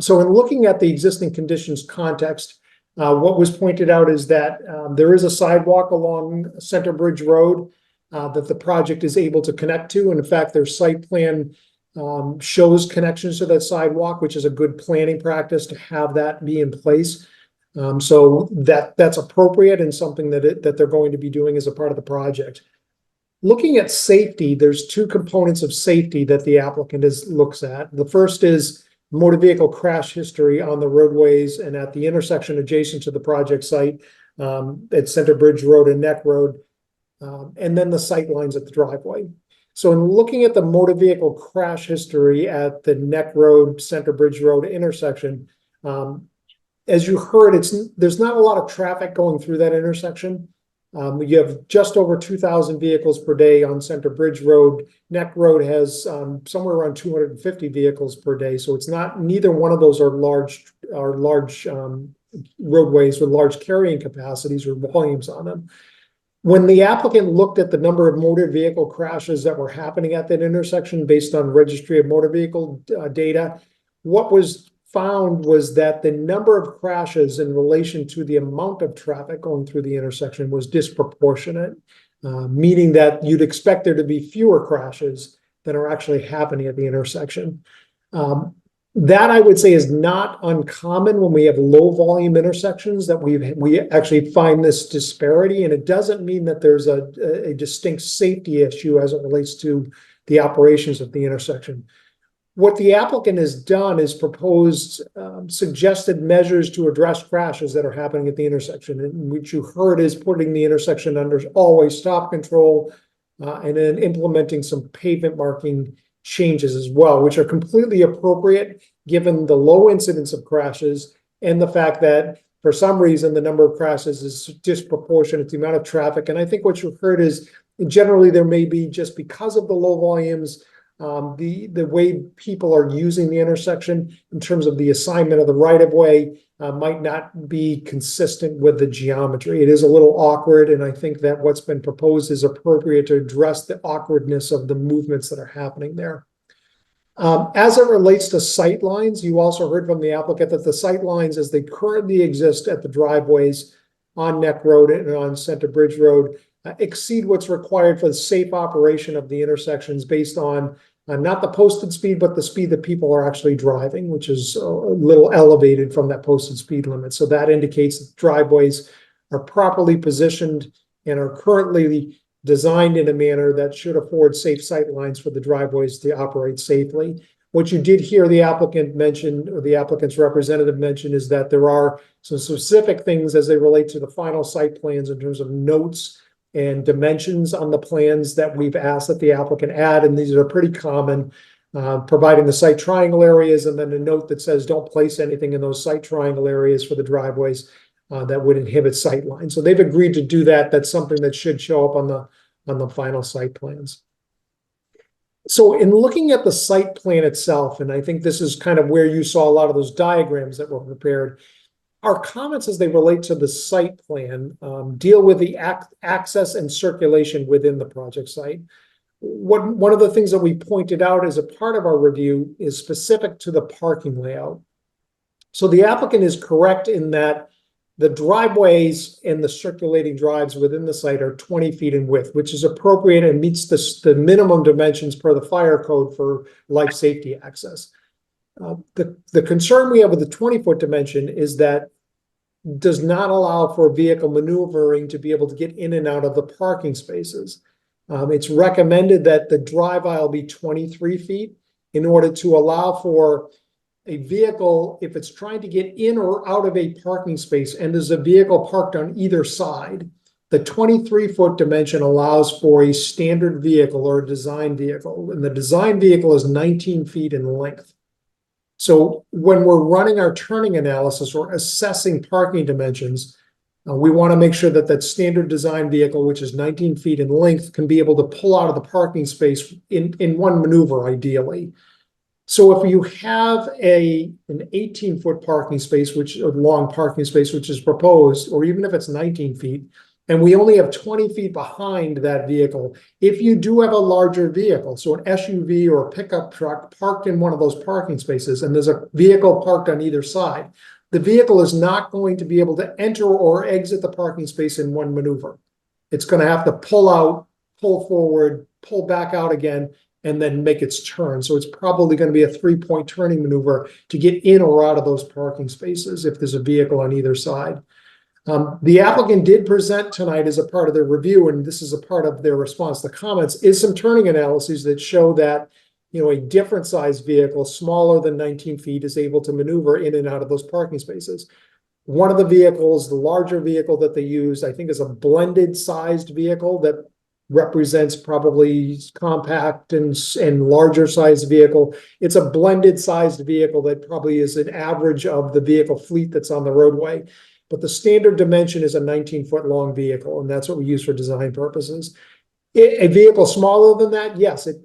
So in looking at the existing conditions context, what was pointed out is that there is a sidewalk along Center Bridge Road that the project is able to connect to. And in fact, their site plan shows connections to that sidewalk, which is a good planning practice to have that be in place. So that's appropriate and something that they're going to be doing as a part of the project. Looking at safety, there's two components of safety that the applicant looks at. The first is motor vehicle crash history on the roadways and at the intersection adjacent to the project site, at Center Bridge Road and Neck Road, and then the sight lines at the driveway. So in looking at the motor vehicle crash history at the Neck Road, Center Bridge Road intersection, as you heard, there's not a lot of traffic going through that intersection. You have just over 2,000 vehicles per day on Center Bridge Road. Neck Road has somewhere around 250 vehicles per day. So it's not, neither one of those are large roadways with large carrying capacities or volumes on them. When the applicant looked at the number of motor vehicle crashes that were happening at that intersection based on Registry of Motor Vehicle data, what was found was that the number of crashes in relation to the amount of traffic going through the intersection was disproportionate, meaning that you'd expect there to be fewer crashes than are actually happening at the intersection. That I would say is not uncommon when we have low volume intersections, that we actually find this disparity, and it doesn't mean that there's a distinct safety issue as it relates to the operations of the intersection. What the applicant has done is proposed suggested measures to address crashes that are happening at the intersection, and which you heard is putting the intersection under always stop control, and then implementing some pavement marking changes as well, which are completely appropriate given the low incidence of crashes and the fact that for some reason the number of crashes is disproportionate to the amount of traffic. And I think what you heard is generally there may be, just because of the low volumes, the way people are using the intersection in terms of the assignment of the right-of-way might not be consistent with the geometry. It is a little awkward, and I think that what's been proposed is appropriate to address the awkwardness of the movements that are happening there. As it relates to sight lines, you also heard from the applicant that the sight lines as they currently exist at the driveways on Neck Road and on Center Bridge Road exceed what's required for the safe operation of the intersections based on not the posted speed, but the speed that people are actually driving, which is a little elevated from that posted speed limit. So that indicates that driveways are properly positioned and are currently designed in a manner that should afford safe sight lines for the driveways to operate safely. What you did hear the applicant mention, or the applicant's representative mention, is that there are some specific things as they relate to the final site plans in terms of notes and dimensions on the plans that we've asked that the applicant add, and these are pretty common, providing the site triangle areas and then a note that says don't place anything in those site triangle areas for the driveways that would inhibit sight lines. So they've agreed to do that. That's something that should show up on the final site plans. So in looking at the site plan itself, and I think this is kind of where you saw a lot of those diagrams that were prepared, our comments as they relate to the site plan deal with the access and circulation within the project site. One of the things that we pointed out as a part of our review is specific to the parking layout. So the applicant is correct in that the driveways and the circulating drives within the site are 20 feet in width, which is appropriate and meets the minimum dimensions per the fire code for life safety access. The concern we have with the 20-foot dimension is that does not allow for vehicle maneuvering to be able to get in and out of the parking spaces. It's recommended that the drive aisle be 23 feet in order to allow for a vehicle, if it's trying to get in or out of a parking space and there's a vehicle parked on either side, the 23-foot dimension allows for a standard vehicle or a design vehicle, and the design vehicle is 19 feet in length. So when we're running our turning analysis or assessing parking dimensions, we want to make sure that that standard design vehicle, which is 19 feet in length, can be able to pull out of the parking space in one maneuver, ideally. So if you have an 18-foot parking space, which a long parking space, which is proposed, or even if it's 19 feet, and we only have 20 feet behind that vehicle, if you do have a larger vehicle, so an SUV or a pickup truck parked in one of those parking spaces, and there's a vehicle parked on either side, the vehicle is not going to be able to enter or exit the parking space in one maneuver. It's going to have to pull out, pull forward, pull back out again, and then make its turn. So it's probably going to be a 3-point turning maneuver to get in or out of those parking spaces if there's a vehicle on either side. The applicant did present tonight as a part of their review, and this is a part of their response to comments, is some turning analyses that show that, you know, a different size vehicle, smaller than 19 feet, is able to maneuver in and out of those parking spaces. One of the vehicles, the larger vehicle that they used, I think is a blended sized vehicle that represents probably compact and larger sized vehicle. It's a blended sized vehicle that probably is an average of the vehicle fleet that's on the roadway. But the standard dimension is a 19-foot long vehicle, and that's what we use for design purposes. A vehicle smaller than that, yes, it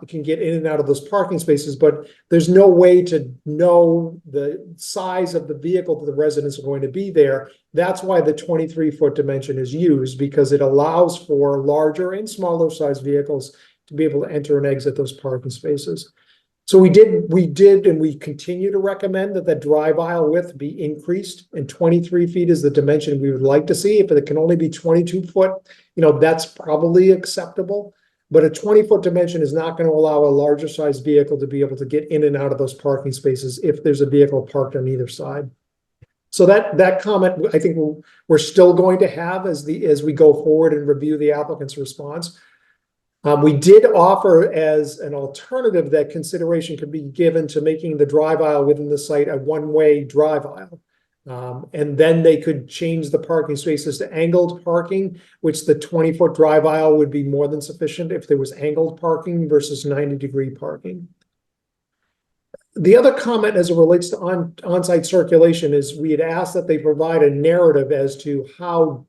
can get in and out of those parking spaces, but there's no way to know the size of the vehicle that the residents are going to be there. That's why the 23-foot dimension is used, because it allows for larger and smaller size vehicles to be able to enter and exit those parking spaces. So we did, and we continue to recommend that the drive aisle width be increased, and 23 feet is the dimension we would like to see. If it can only be 22 foot, you know, that's probably acceptable. But a 20-foot dimension is not going to allow a larger size vehicle to be able to get in and out of those parking spaces if there's a vehicle parked on either side. So that comment, I think we're still going to have as we go forward and review the applicant's response. We did offer as an alternative that consideration could be given to making the drive aisle within the site a one-way drive aisle. And then they could change the parking spaces to angled parking, which the 20-foot drive aisle would be more than sufficient if there was angled parking versus 90-degree parking. The other comment as it relates to on-site circulation is we had asked that they provide a narrative as to how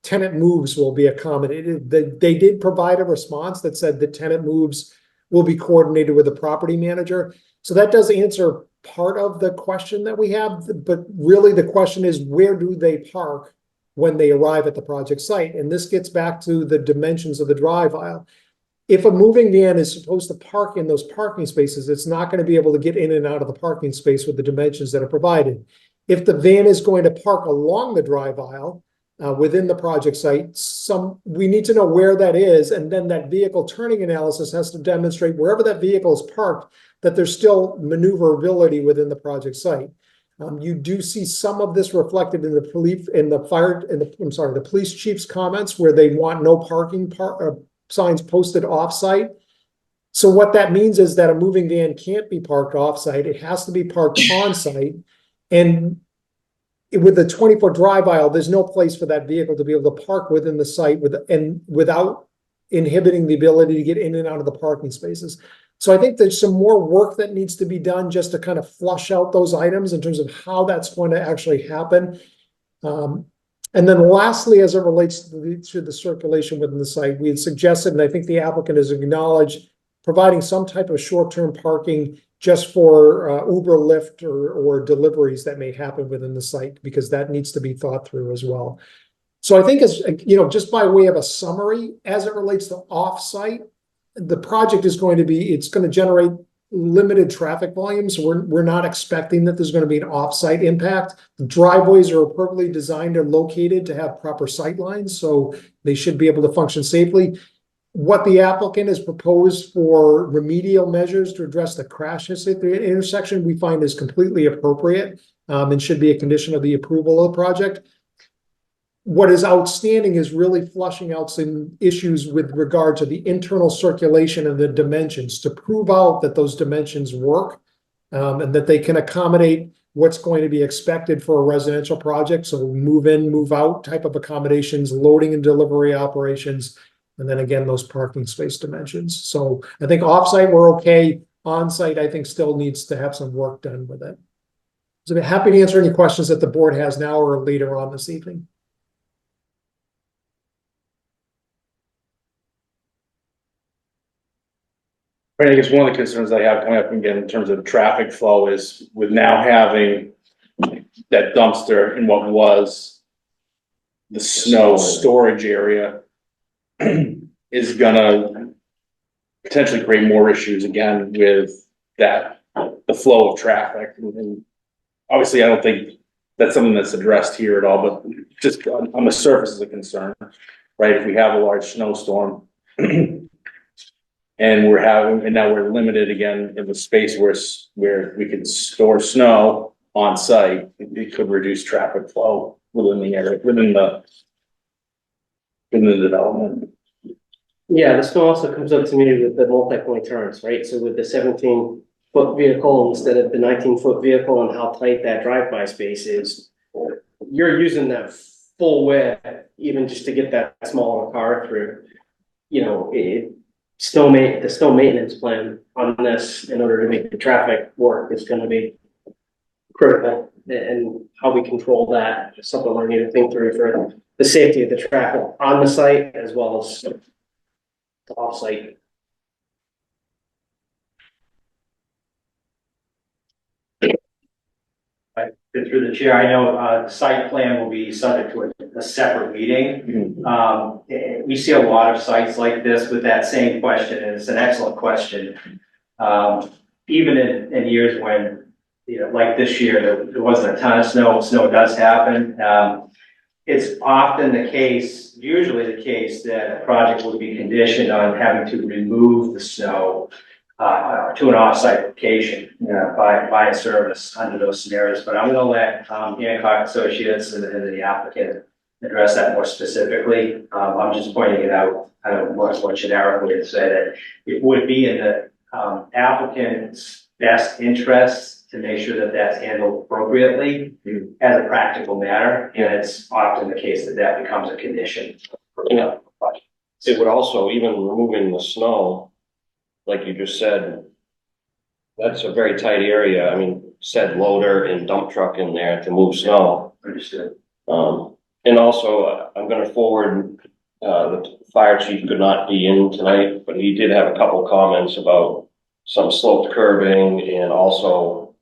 tenant moves will be accommodated. They did provide a response that said the tenant moves will be coordinated with the property manager. So that does answer part of the question that we have, but really the question is, where do they park when they arrive at the project site? And this gets back to the dimensions of the drive aisle. If a moving van is supposed to park in those parking spaces, it's not going to be able to get in and out of the parking space with the dimensions that are provided. If the van is going to park along the drive aisle within the project site, we need to know where that is, and then that vehicle turning analysis has to demonstrate wherever that vehicle is parked that there's still maneuverability within the project site. You do see some of this reflected in the police chief's comments, where they want no parking signs posted off-site. So what that means is that a moving van can't be parked off-site. It has to be parked on-site. And with the 20-foot drive aisle, there's no place for that vehicle to be able to park within the site without inhibiting the ability to get in and out of the parking spaces. So I think there's some more work that needs to be done just to kind of flush out those items in terms of how that's going to actually happen. And then lastly, as it relates to the circulation within the site, we had suggested, and I think the applicant has acknowledged, providing some type of short-term parking just for Uber, Lyft, or deliveries that may happen within the site, because that needs to be thought through as well. So I think, as you know, just by way of a summary, as it relates to off-site, the project is going to be, it's going to generate limited traffic volumes. We're not expecting that there's going to be an off-site impact. The driveways are appropriately designed and located to have proper sight lines, so they should be able to function safely. What the applicant has proposed for remedial measures to address the crashes at the intersection, we find is completely appropriate and should be a condition of the approval of the project. What is outstanding is really flushing out some issues with regard to the internal circulation and the dimensions to prove out that those dimensions work and that they can accommodate what's going to be expected for a residential project. So move in, move out type of accommodations, loading and delivery operations, and then again, those parking space dimensions. So I think offsite, we're okay. On-site, I think still needs to have some work done with it. So I'm happy to answer any questions that the board has now or later on this evening. I think it's one of the concerns I have coming up again in terms of traffic flow is with now having that dumpster in what was the snow storage area is gonna potentially create more issues again with that, the flow of traffic. And obviously, I don't think that's something that's addressed here at all, but just on the surface is a concern, right? If we have a large snowstorm, and now we're limited again in the space where we can store snow on site, it could reduce traffic flow within the area, within the development. Yeah, the snow also comes up to me with the multi-point turns, right? So with the 17-foot vehicle instead of the 19-foot vehicle and how tight that drive-by space is, you're using that full width even just to get that smaller car through. You know, the snow maintenance plan on this in order to make the traffic work is gonna be critical, and how we control that is something we're going to think through for the safety of the traffic on the site as well as the off-site. Through the chair, I know, the site plan will be subject to a separate meeting. We see a lot of sites like this with that same question, and it's an excellent question. Even in years when, you know, like this year, there wasn't a ton of snow, snow does happen. It's often the case, usually the case, that a project would be conditioned on having to remove the snow to an off-site location, by a service under those scenarios. But I'm gonna let Hancock Associates and the applicant address that more specifically. I'm just pointing it out, I don't want more generically to say that it would be in the applicant's best interest to make sure that that's handled appropriately as a practical matter, and it's often the case that that becomes a condition. Yeah. It would also, even removing the snow, like you just said, that's a very tight area. I mean, said loader and dump truck in there to move snow. Understood. And also, I'm gonna forward, the fire chief could not be in tonight, but he did have a couple comments about some sloped curbing and also,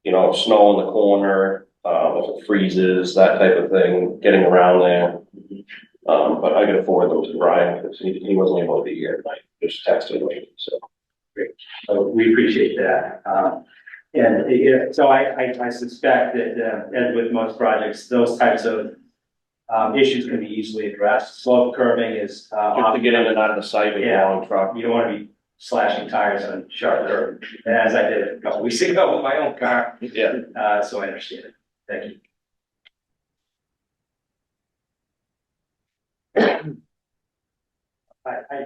you know, snow in the corner, if it freezes, that type of thing, getting around there. But I gotta forward them to Brian because he wasn't able to be here tonight, just texted me, so. Great. So we appreciate that. And so I suspect that, as with most projects, those types of issues can be easily addressed. Slope curbing is Just to get in and out of the site with a long truck. You don't want to be slashing tires on sharp curb, as I did a couple weeks ago with my own car. Yeah. So I understand it. Thank you.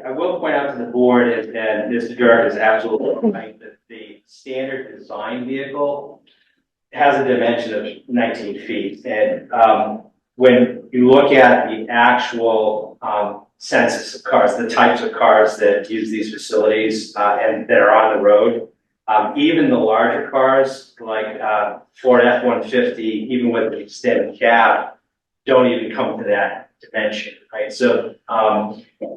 I will point out to the board, and Mr. Dirk is absolutely right, that the standard design vehicle has a dimension of 19 feet. And when you look at the actual census of cars, the types of cars that use these facilities and that are on the road, even the larger cars like Ford F-150, even with the extended cab, don't even come to that dimension, right? So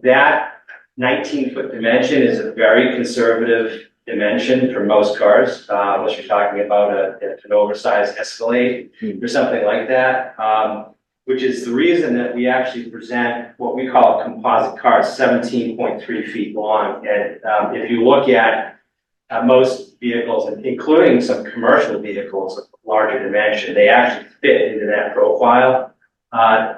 that 19-foot dimension is a very conservative dimension for most cars, unless you're talking about an oversized Escalade or something like that, which is the reason that we actually present what we call a composite car, 17.3 feet long. And if you look at most vehicles, including some commercial vehicles of larger dimension, they actually fit into that profile.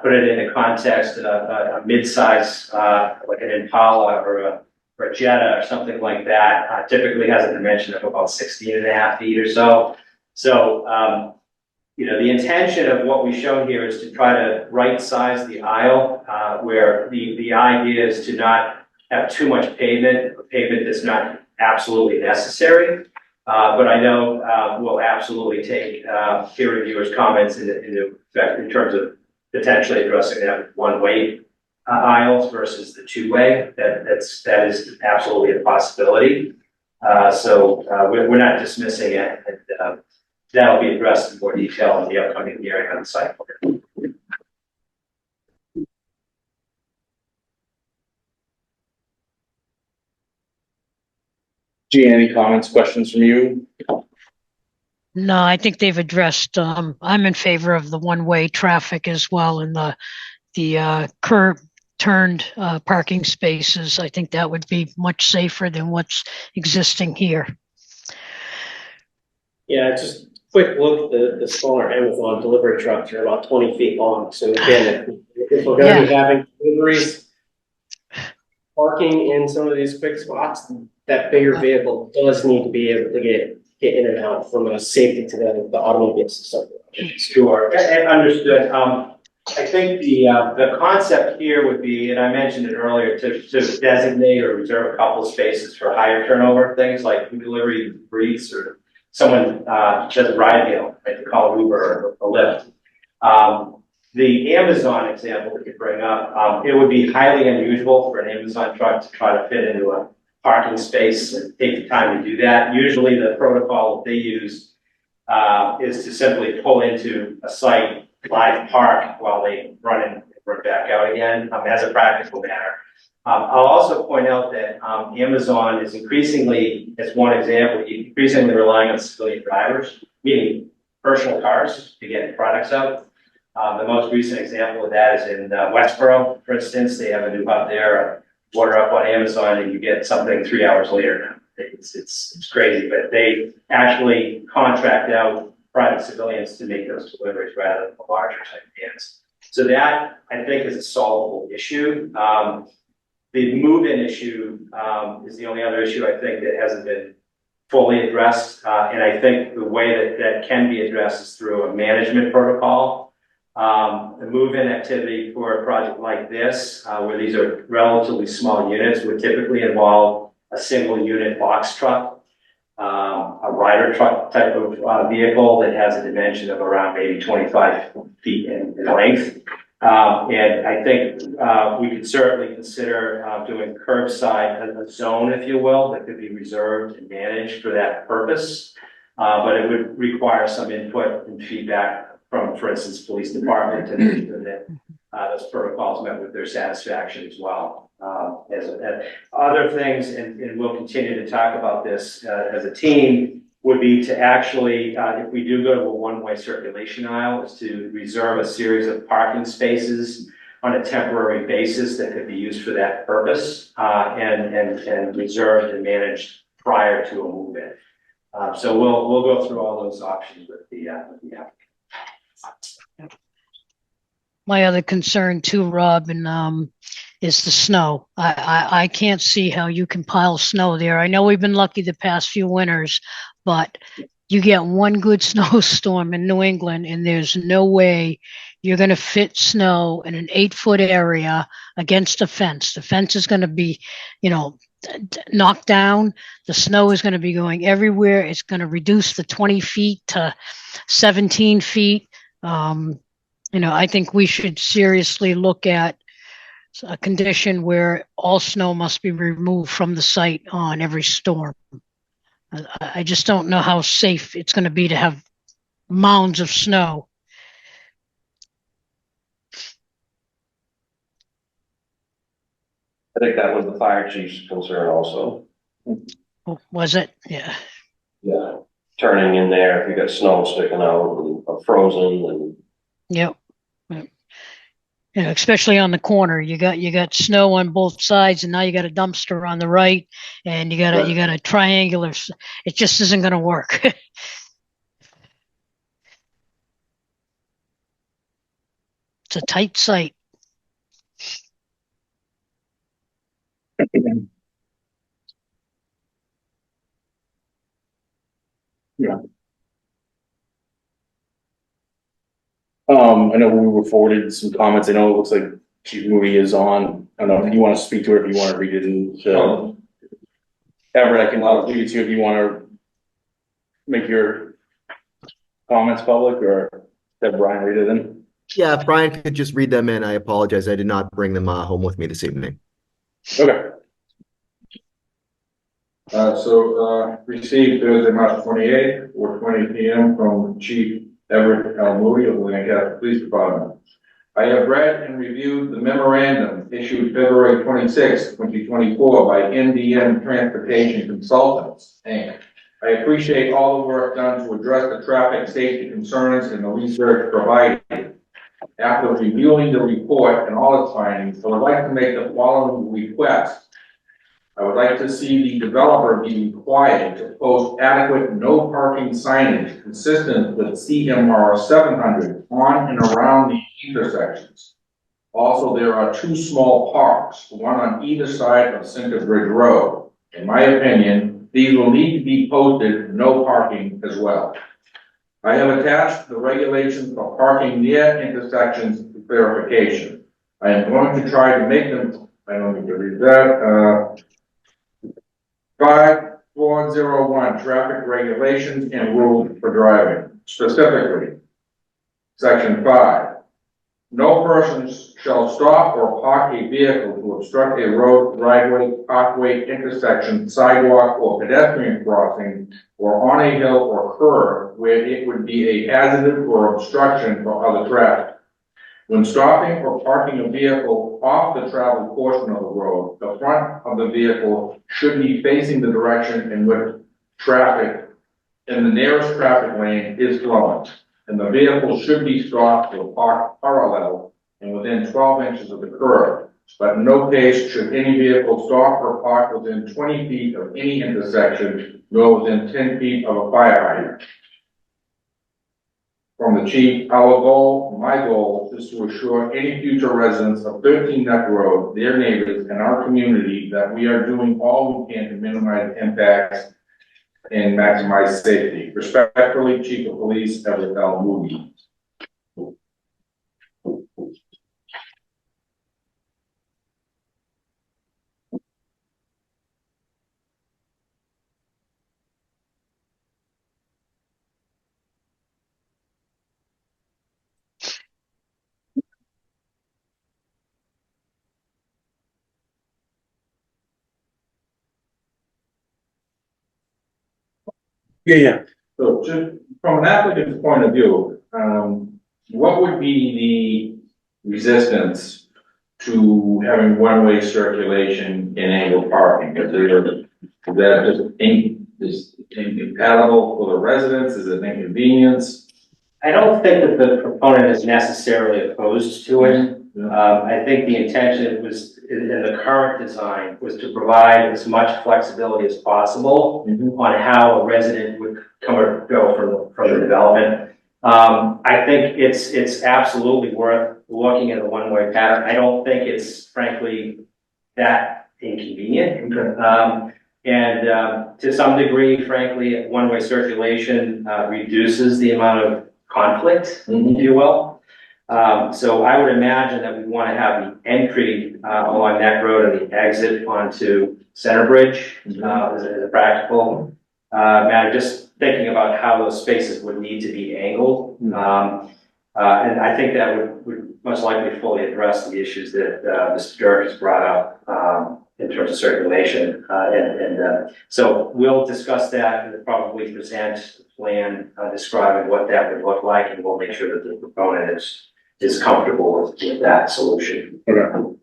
Put it in the context of a mid-size, like an Impala or a Jetta or something like that, typically has a dimension of about 16.5 feet or so. So, you know, the intention of what we show here is to try to right-size the aisle, where the idea is to not have too much pavement, or pavement that's not absolutely necessary. But I know we'll absolutely take peer reviewers' comments into effect in terms of potentially addressing that one-way aisles versus the two-way. That is absolutely a possibility. So we're not dismissing it. And, that'll be addressed in more detail in the upcoming hearing on the site plan. Gene, any comments, questions from you? No, I think they've addressed, I'm in favor of the one-way traffic as well, and the curb turned parking spaces. I think that would be much safer than what's existing here. Yeah, just quick look, the smaller Amazon delivery trucks are about 20 feet long. So again, if we're going to be having deliveries, parking in some of these quick spots, that bigger vehicle does need to be able to get in and out from a safety to the automobile system. Sure, understood. I think the concept here would be, and I mentioned it earlier, to designate or reserve a couple of spaces for higher turnover, things like food delivery, briefs, or someone does a ride hail, right, to call Uber or a Lyft. The Amazon example that you bring up, it would be highly unusual for an Amazon truck to try to fit into a parking space and take the time to do that. Usually the protocol that they use is to simply pull into a site, live park while they run and run back out again, as a practical matter. I'll also point out that Amazon is increasingly, as one example, increasingly relying on civilian drivers, meaning personal cars to get products out. The most recent example of that is in Westboro, for instance. They have a new hub there. Order up on Amazon and you get something 3 hours later now. It's crazy, but they actually contract out private civilians to make those deliveries rather than the larger type vans. So that, I think, is a solvable issue. The move-in issue is the only other issue I think that hasn't been fully addressed. And I think the way that can be addressed is through a management protocol. The move-in activity for a project like this, where these are relatively small units, would typically involve a single unit box truck, a rider truck type of vehicle that has a dimension of around maybe 25 feet in length. And I think we could certainly consider doing curbside, a zone, if you will, that could be reserved and managed for that purpose. But it would require some input and feedback from, for instance, police department to make sure that those protocols met with their satisfaction as well. As other things, and we'll continue to talk about this as a team, would be to actually, if we do go to a one-way circulation aisle, is to reserve a series of parking spaces on a temporary basis that could be used for that purpose, and reserved and managed prior to a move-in. So we'll go through all those options with the applicant. My other concern too, Rob, and is the snow. I can't see how you can pile snow there. I know we've been lucky the past few winters, but you get one good snowstorm in New England and there's no way you're going to fit snow in an 8-foot area against a fence. The fence is going to be, knocked down. The snow is going to be going everywhere. It's going to reduce the 20 feet to 17 feet. I think we should seriously look at a condition where all snow must be removed from the site on every storm. I just don't know how safe it's going to be to have mounds of snow. I think that was the fire chief's concern also. Was it? Yeah. Yeah. Turning in there, if you got snow sticking out and frozen and. Yep. Especially on the corner, you got snow on both sides, and now you got a dumpster on the right, and you got a triangular. It just isn't going to work. It's a tight site. Yeah. I know we were forwarded some comments. I know it looks like Chief Moody is on. I don't know if you want to speak to it, if you want to read it into Everett, I can leave it to you if you want to make your comments public, or have Brian read it in. Yeah, if Brian could just read them in. I apologize. I did not bring them home with me this evening. Okay. Received Thursday, March 28th, 4:20 p.m. from Chief Everett L. Moody of the Lancaster Police Department. I have read and reviewed the memorandum issued February 26, 2024 by MDM Transportation Consultants, Inc. I appreciate all the work done to address the traffic safety concerns and the research provided. After reviewing the report and all its findings, I would like to make the following request. I would like to see the developer be required to post adequate no parking signage consistent with CMR 700 on and around the intersections. Also, there are 2 small parks, one on either side of Center Bridge Road. In my opinion, these will need to be posted no parking as well. I have attached the regulations for parking near intersections for clarification. I am going to try to make them, I don't need to read that, 5401, traffic regulations and rules for driving. Specifically, section 5. No person shall stop or park a vehicle to obstruct a road, driveway, parkway, intersection, sidewalk, or pedestrian crossing, or on a hill or curb where it would be a hazard or obstruction for other traffic. When stopping or parking a vehicle off the traveled portion of the road, the front of the vehicle should be facing the direction in which traffic in the nearest traffic lane is flowing, and the vehicle should be stopped or parked parallel and within 12 inches of the curb. But in no case should any vehicle stop or park within 20 feet of any intersection, nor within 10 feet of a fire hydrant. From the chief, my goal is to assure any future residents of 13 Neck Road, their neighbors, and our community that we are doing all we can to minimize impacts and maximize safety. Respectfully, Chief of Police Everett L. Moody. Yeah. So just from an applicant's point of view, what would be the resistance to having one-way circulation in angled parking? Is that just incompatible for the residents? Is it an inconvenience? I don't think that the proponent is necessarily opposed to it. I think the intention was, in the current design, was to provide as much flexibility as possible on how a resident would come or go from the development. I think it's absolutely worth looking at a one-way pattern. I don't think it's frankly that inconvenient. To some degree, frankly, one-way circulation reduces the amount of conflict, if you will. So I would imagine that we want to have the entry along Neck Road and the exit onto Center Bridge as a practical matter, just thinking about how those spaces would need to be angled. And I think that would most likely fully address the issues that Mr. Dirk has brought up in terms of circulation. So we'll discuss that and probably present a plan describing what that would look like, and we'll make sure that the proponent is comfortable with that solution. Okay.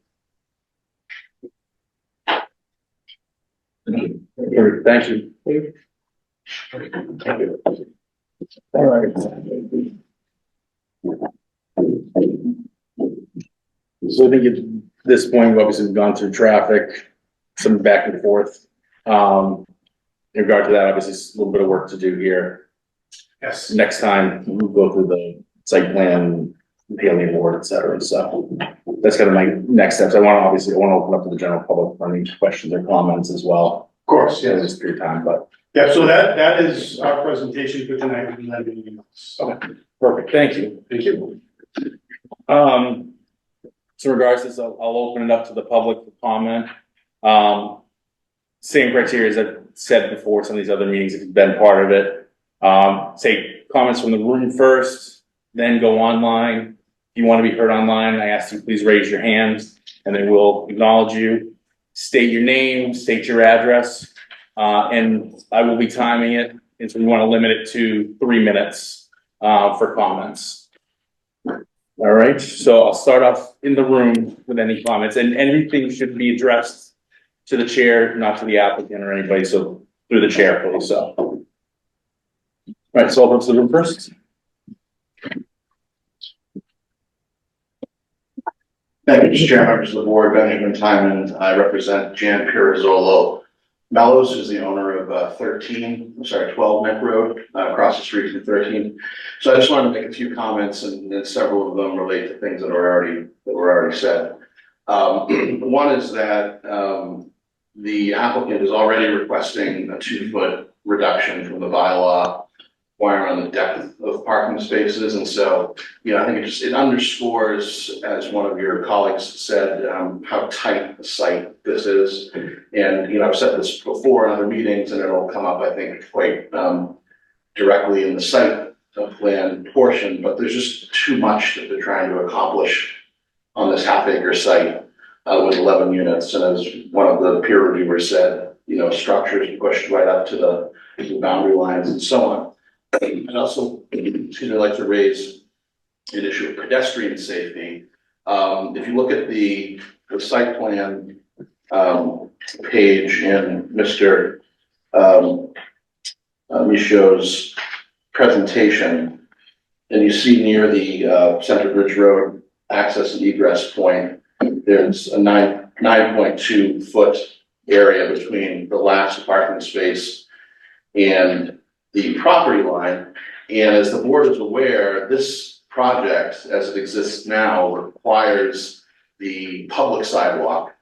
Thank you. Thank you. All right. So I think at this point, we've obviously gone through traffic, some back and forth. In regard to that, obviously, it's a little bit of work to do here. Yes. Next time, we'll go through the site plan, appealing board, et cetera. So that's kind of my next steps. I want to open up to the general public for any questions or comments as well. Of course, Yeah, yes. this period of time, but. Yeah, so that is our presentation for tonight. Okay, perfect. Thank you. Thank you. So in regards to this, I'll open it up to the public for comment. Same criteria as I've said before, some of these other meetings, if you've been part of it. Say comments from the room first, then go online. If you want to be heard online, I ask you please raise your hand and then we'll acknowledge you. State your name, state your address, and I will be timing it. And so we want to limit it to 3 minutes for comments. All right, so I'll start off in the room with any comments, and everything should be addressed to the chair, not to the applicant or anybody, so through the chair, please. So, all right, so I'll go to the room first. Thank you, Mr. Chair, members of the board. Benjamin Timon. I represent Jan Pirozzolo Mellows, who's the owner of 12 Neck Road, across the street from 13. So I just wanted to make a few comments, and several of them relate to things that were already said. One is that the applicant is already requesting a 2-foot reduction from the bylaw requirement on the depth of parking spaces. And so, I think it underscores, as one of your colleagues said, how tight the site this is. And, I've said this before in other meetings, and it'll come up, I think, quite directly in the site plan portion, but there's just too much that they're trying to accomplish on this half-acre site with 11 units. And as one of the peer reviewers said, structures pushed right up to the boundary lines and so on. And also, I'd like to raise an issue of pedestrian safety. If you look at the site plan page in Mr. Michaud's presentation, and you see near the Center Bridge Road access and egress point, there's a 9.2 foot area between the last parking space and the property line. And as the board is aware, this project, as it exists now, requires the public sidewalk,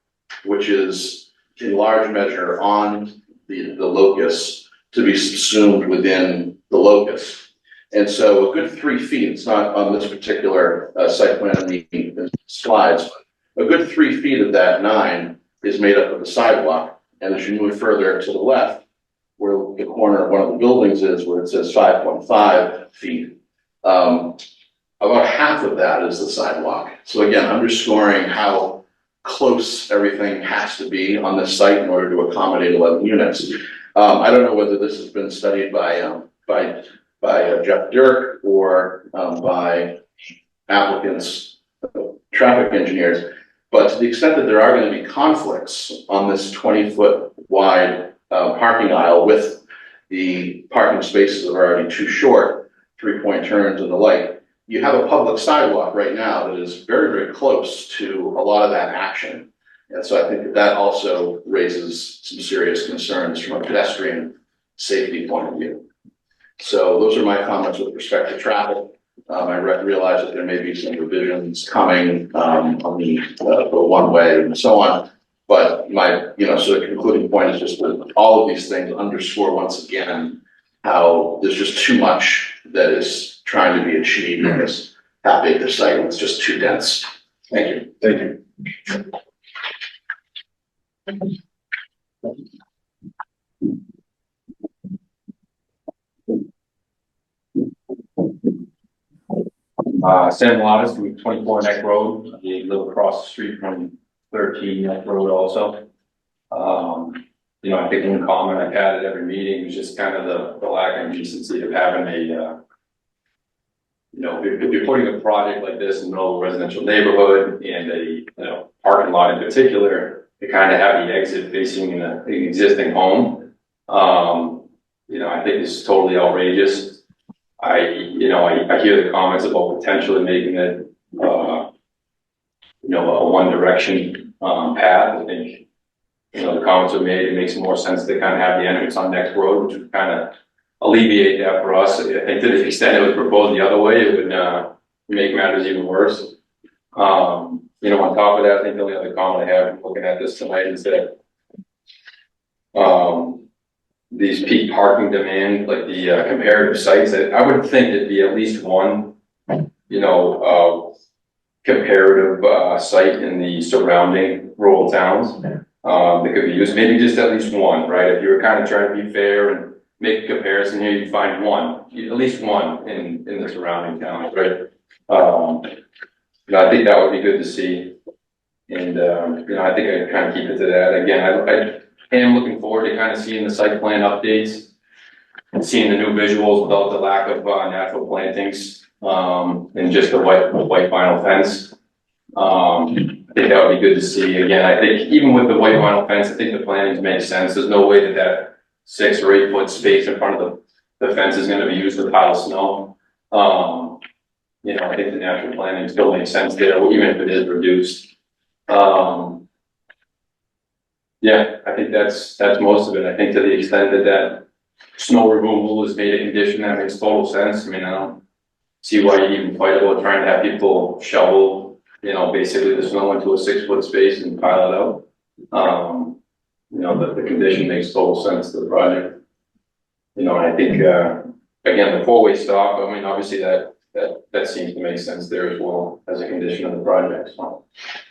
which is in large measure on the locus, to be subsumed within the locus. And so a good 3 feet, it's not on this particular site plan in the slides, but a good 3 feet of that 9 is made up of the sidewalk. And as you move further to the left, where the corner of one of the buildings is, where it says 5.5 feet, about half of that is the sidewalk. So again, underscoring how close everything has to be on this site in order to accommodate 11 units. I don't know whether this has been studied by Jeff Dirk or by applicants, traffic engineers, but to the extent that there are going to be conflicts on this 20-foot wide parking aisle with the parking spaces that are already too short, 3-point turns and the like, you have a public sidewalk right now that is very, very close to a lot of that action. And so I think that also raises some serious concerns from a pedestrian safety point of view. So those are my comments with respect to traffic. I realize that there may be some revisions coming on the one way and so on. But my, sort of concluding point is just that all of these things underscore once again how there's just too much that is trying to be achieved in this half-acre site. It's just too dense. Thank you. Thank you. Sam Lottis from 24 Neck Road. I live across the street from 13 Neck Road also. I think one comment I've had at every meeting is just kind of the lack of decency of having a, if you're putting a project like this in the middle of a residential neighborhood and a, parking lot in particular, to kind of have the exit facing an existing home, I think is totally outrageous. I hear the comments about potentially making it, a one direction, path. I think, the comments are made, it makes more sense to kind of have the entrance on Next Road, which would kind of alleviate that for us. I think to the extent it was proposed the other way, it would, make matters even worse. On top of that, I think the only other comment I have looking at this tonight is that, these peak parking demand, like the comparative sites, I would think it'd be at least one, comparative site in the surrounding rural towns that could be used. Maybe just at least one, right? If you were kind of trying to be fair and make a comparison here, you'd find one, at least one in the surrounding towns, right? I think that would be good to see. And, I think I'd kind of keep it to that. Again, I am looking forward to kind of seeing the site plan updates and seeing the new visuals without the lack of natural plantings and just the white vinyl fence. I think that would be good to see. Again, I think even with the white vinyl fence, I think the plantings make sense. There's no way that 6 or 8 foot space in front of the fence is going to be used to pile snow. I think the natural planting still makes sense there, even if it is reduced. I think that's most of it. I think to the extent that snow removal is made a condition, that makes total sense. I mean, I don't see why you even fight about trying to have people shovel, basically the snow into a 6 foot space and pile it out. The condition makes total sense to the project. And I think, again, the four-way stop, I mean, obviously that seems to make sense there as well as a condition of the project, so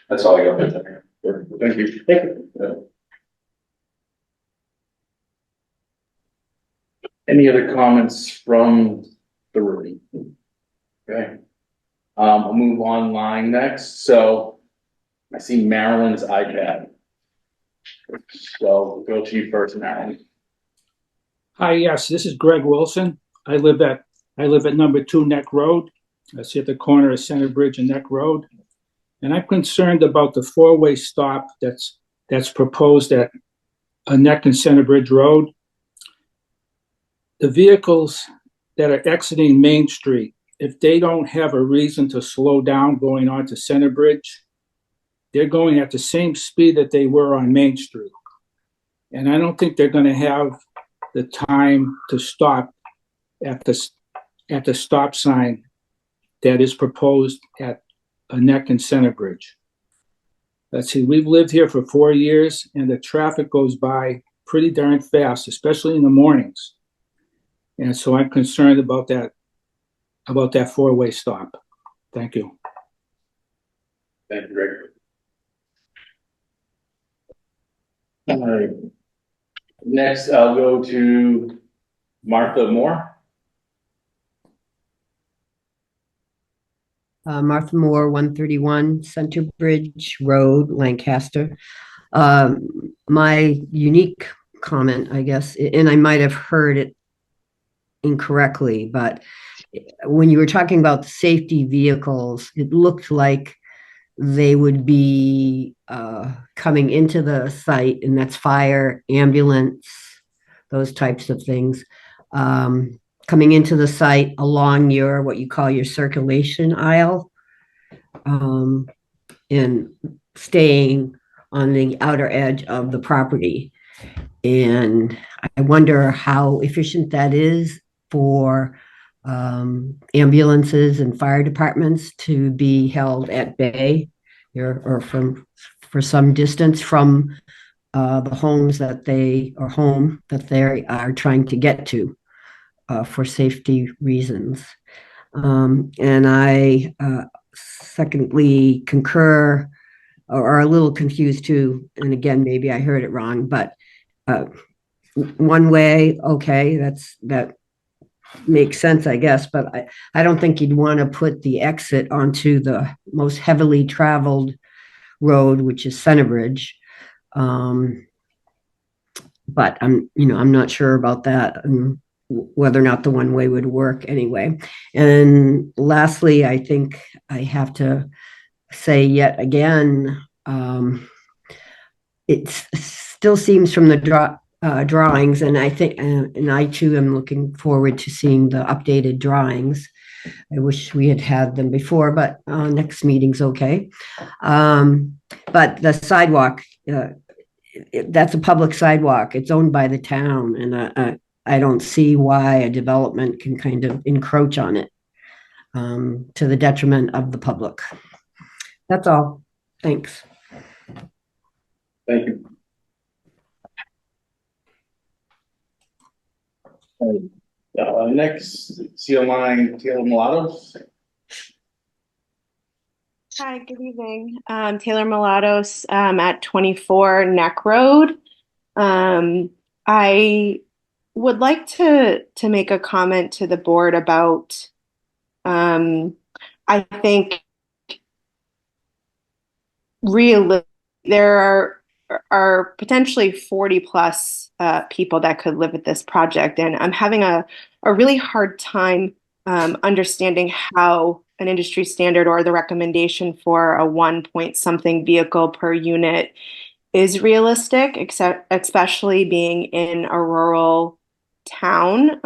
that's all I got for today. Thank you. Thank you. Any other comments from the room? Okay. I'll move online next. So I see Marilyn's iPad. So go to you first, Marilyn. Hi, yes, this is Greg Wilson. I live at number 2 Neck Road. That's at the corner of Center Bridge and Neck Road. And I'm concerned about the 4-way stop that's proposed at Neck and Center Bridge Road. The vehicles that are exiting Main Street, if they don't have a reason to slow down going on to Center Bridge, they're going at the same speed that they were on Main Street. And I don't think they're going to have the time to stop at the stop sign that is proposed at a Neck and Center Bridge. Let's see, we've lived here for 4 years and the traffic goes by pretty darn fast, especially in the mornings. And so I'm concerned about that 4-way stop. Thank you. Thank you, Greg. All right. Next, I'll go to Martha Moore. Martha Moore, 131 Center Bridge Road, Lancaster. My unique comment, I guess, and I might have heard it incorrectly, but when you were talking about safety vehicles, it looked like they would be coming into the site, and that's fire, ambulance, those types of things, coming into the site along your, what you call your circulation aisle, and staying on the outer edge of the property. And I wonder how efficient that is for ambulances and fire departments to be held at bay or for some distance from the homes that they are trying to get to for safety reasons. And I secondly concur or are a little confused too. And again, maybe I heard it wrong, but one way, okay, that makes sense, I guess, but I don't think you'd want to put the exit onto the most heavily traveled road, which is Center Bridge. But I'm not sure about that and whether or not the one way would work anyway. And lastly, I think I have to say yet again, it still seems from the drawings, and I think, and I too am looking forward to seeing the updated drawings. I wish we had had them before, but next meeting's okay. But the sidewalk, that's a public sidewalk. It's owned by the town, and I don't see why a development can kind of encroach on it to the detriment of the public. That's all. Thanks. Thank you. Next, seal line, Taylor Mulatto's. Hi, good evening. Taylor Mulatto's at 24 Neck Road. I would like to make a comment to the board about, I think really there are potentially 40 plus people that could live at this project. And I'm having a really hard time understanding how an industry standard or the recommendation for a 1 point something vehicle per unit is realistic, especially being in a rural town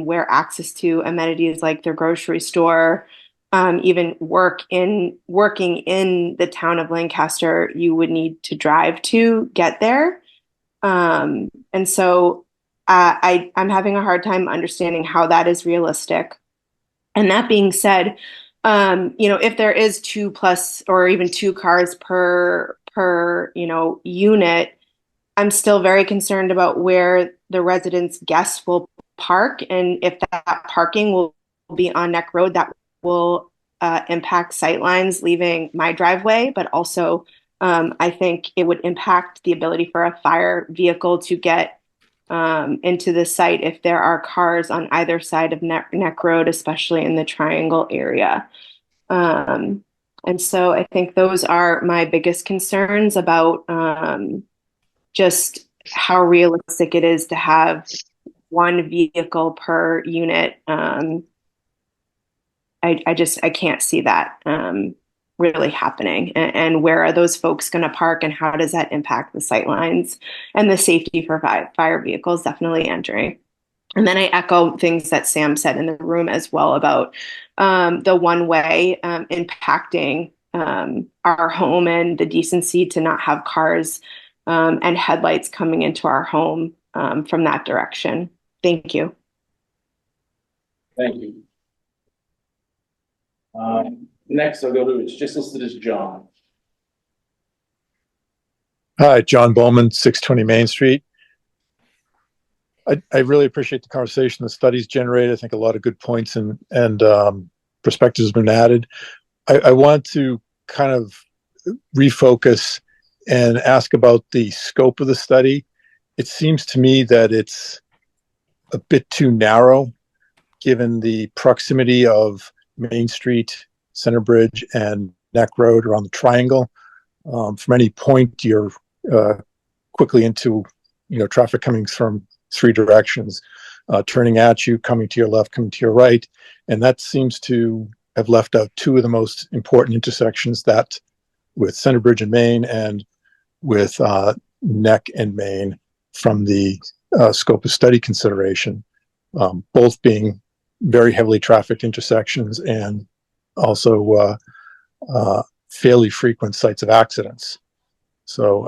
where access to amenities like their grocery store, even working in the town of Lancaster, you would need to drive to get there. And so I'm having a hard time understanding how that is realistic. And that being said, if there is 2 plus or even 2 cars per unit, I'm still very concerned about where the residents' guests will park. And if that parking will be on Neck Road, that will impact sightlines leaving my driveway, but also I think it would impact the ability for a fire vehicle to get into the site if there are cars on either side of Neck Road, especially in the Triangle area. And so I think those are my biggest concerns about just how realistic it is to have one vehicle per unit. I can't see that really happening. And where are those folks going to park, and how does that impact the sightlines and the safety for fire vehicles definitely entering? And then I echo things that Sam said in the room as well about the one way impacting our home and the decency to not have cars and headlights coming into our home from that direction. Thank you. Thank you. Next, I'll go to, it's just listed as John. Hi, John Bowman, 620 Main Street. I really appreciate the conversation. The studies generated, I think, a lot of good points and perspectives have been added. I want to kind of refocus and ask about the scope of the study. It seems to me that it's a bit too narrow, given the proximity of Main Street, Center Bridge, and Neck Road around the triangle. From any point, you're quickly into traffic coming from three directions, turning at you, coming to your left, coming to your right, and that seems to have left out two of the most important intersections, that with Center Bridge and Main, and with Neck and Main, from the scope of study consideration, both being very heavily trafficked intersections and also fairly frequent sites of accidents. So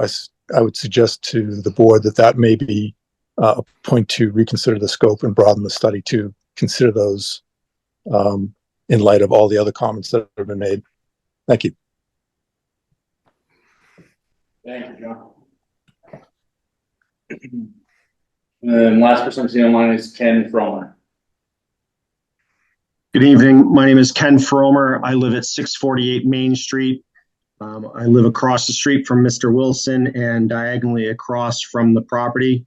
I would suggest to the board that may be a point to reconsider the scope and broaden the study to consider those in light of all the other comments that have been made. Thank you. Thank you, John. And last person I'm seeing online is Ken Fromer. Good evening. My name is Ken Fromer. I live at 648 Main Street. I live across the street from Mr. Wilson and diagonally across from the property.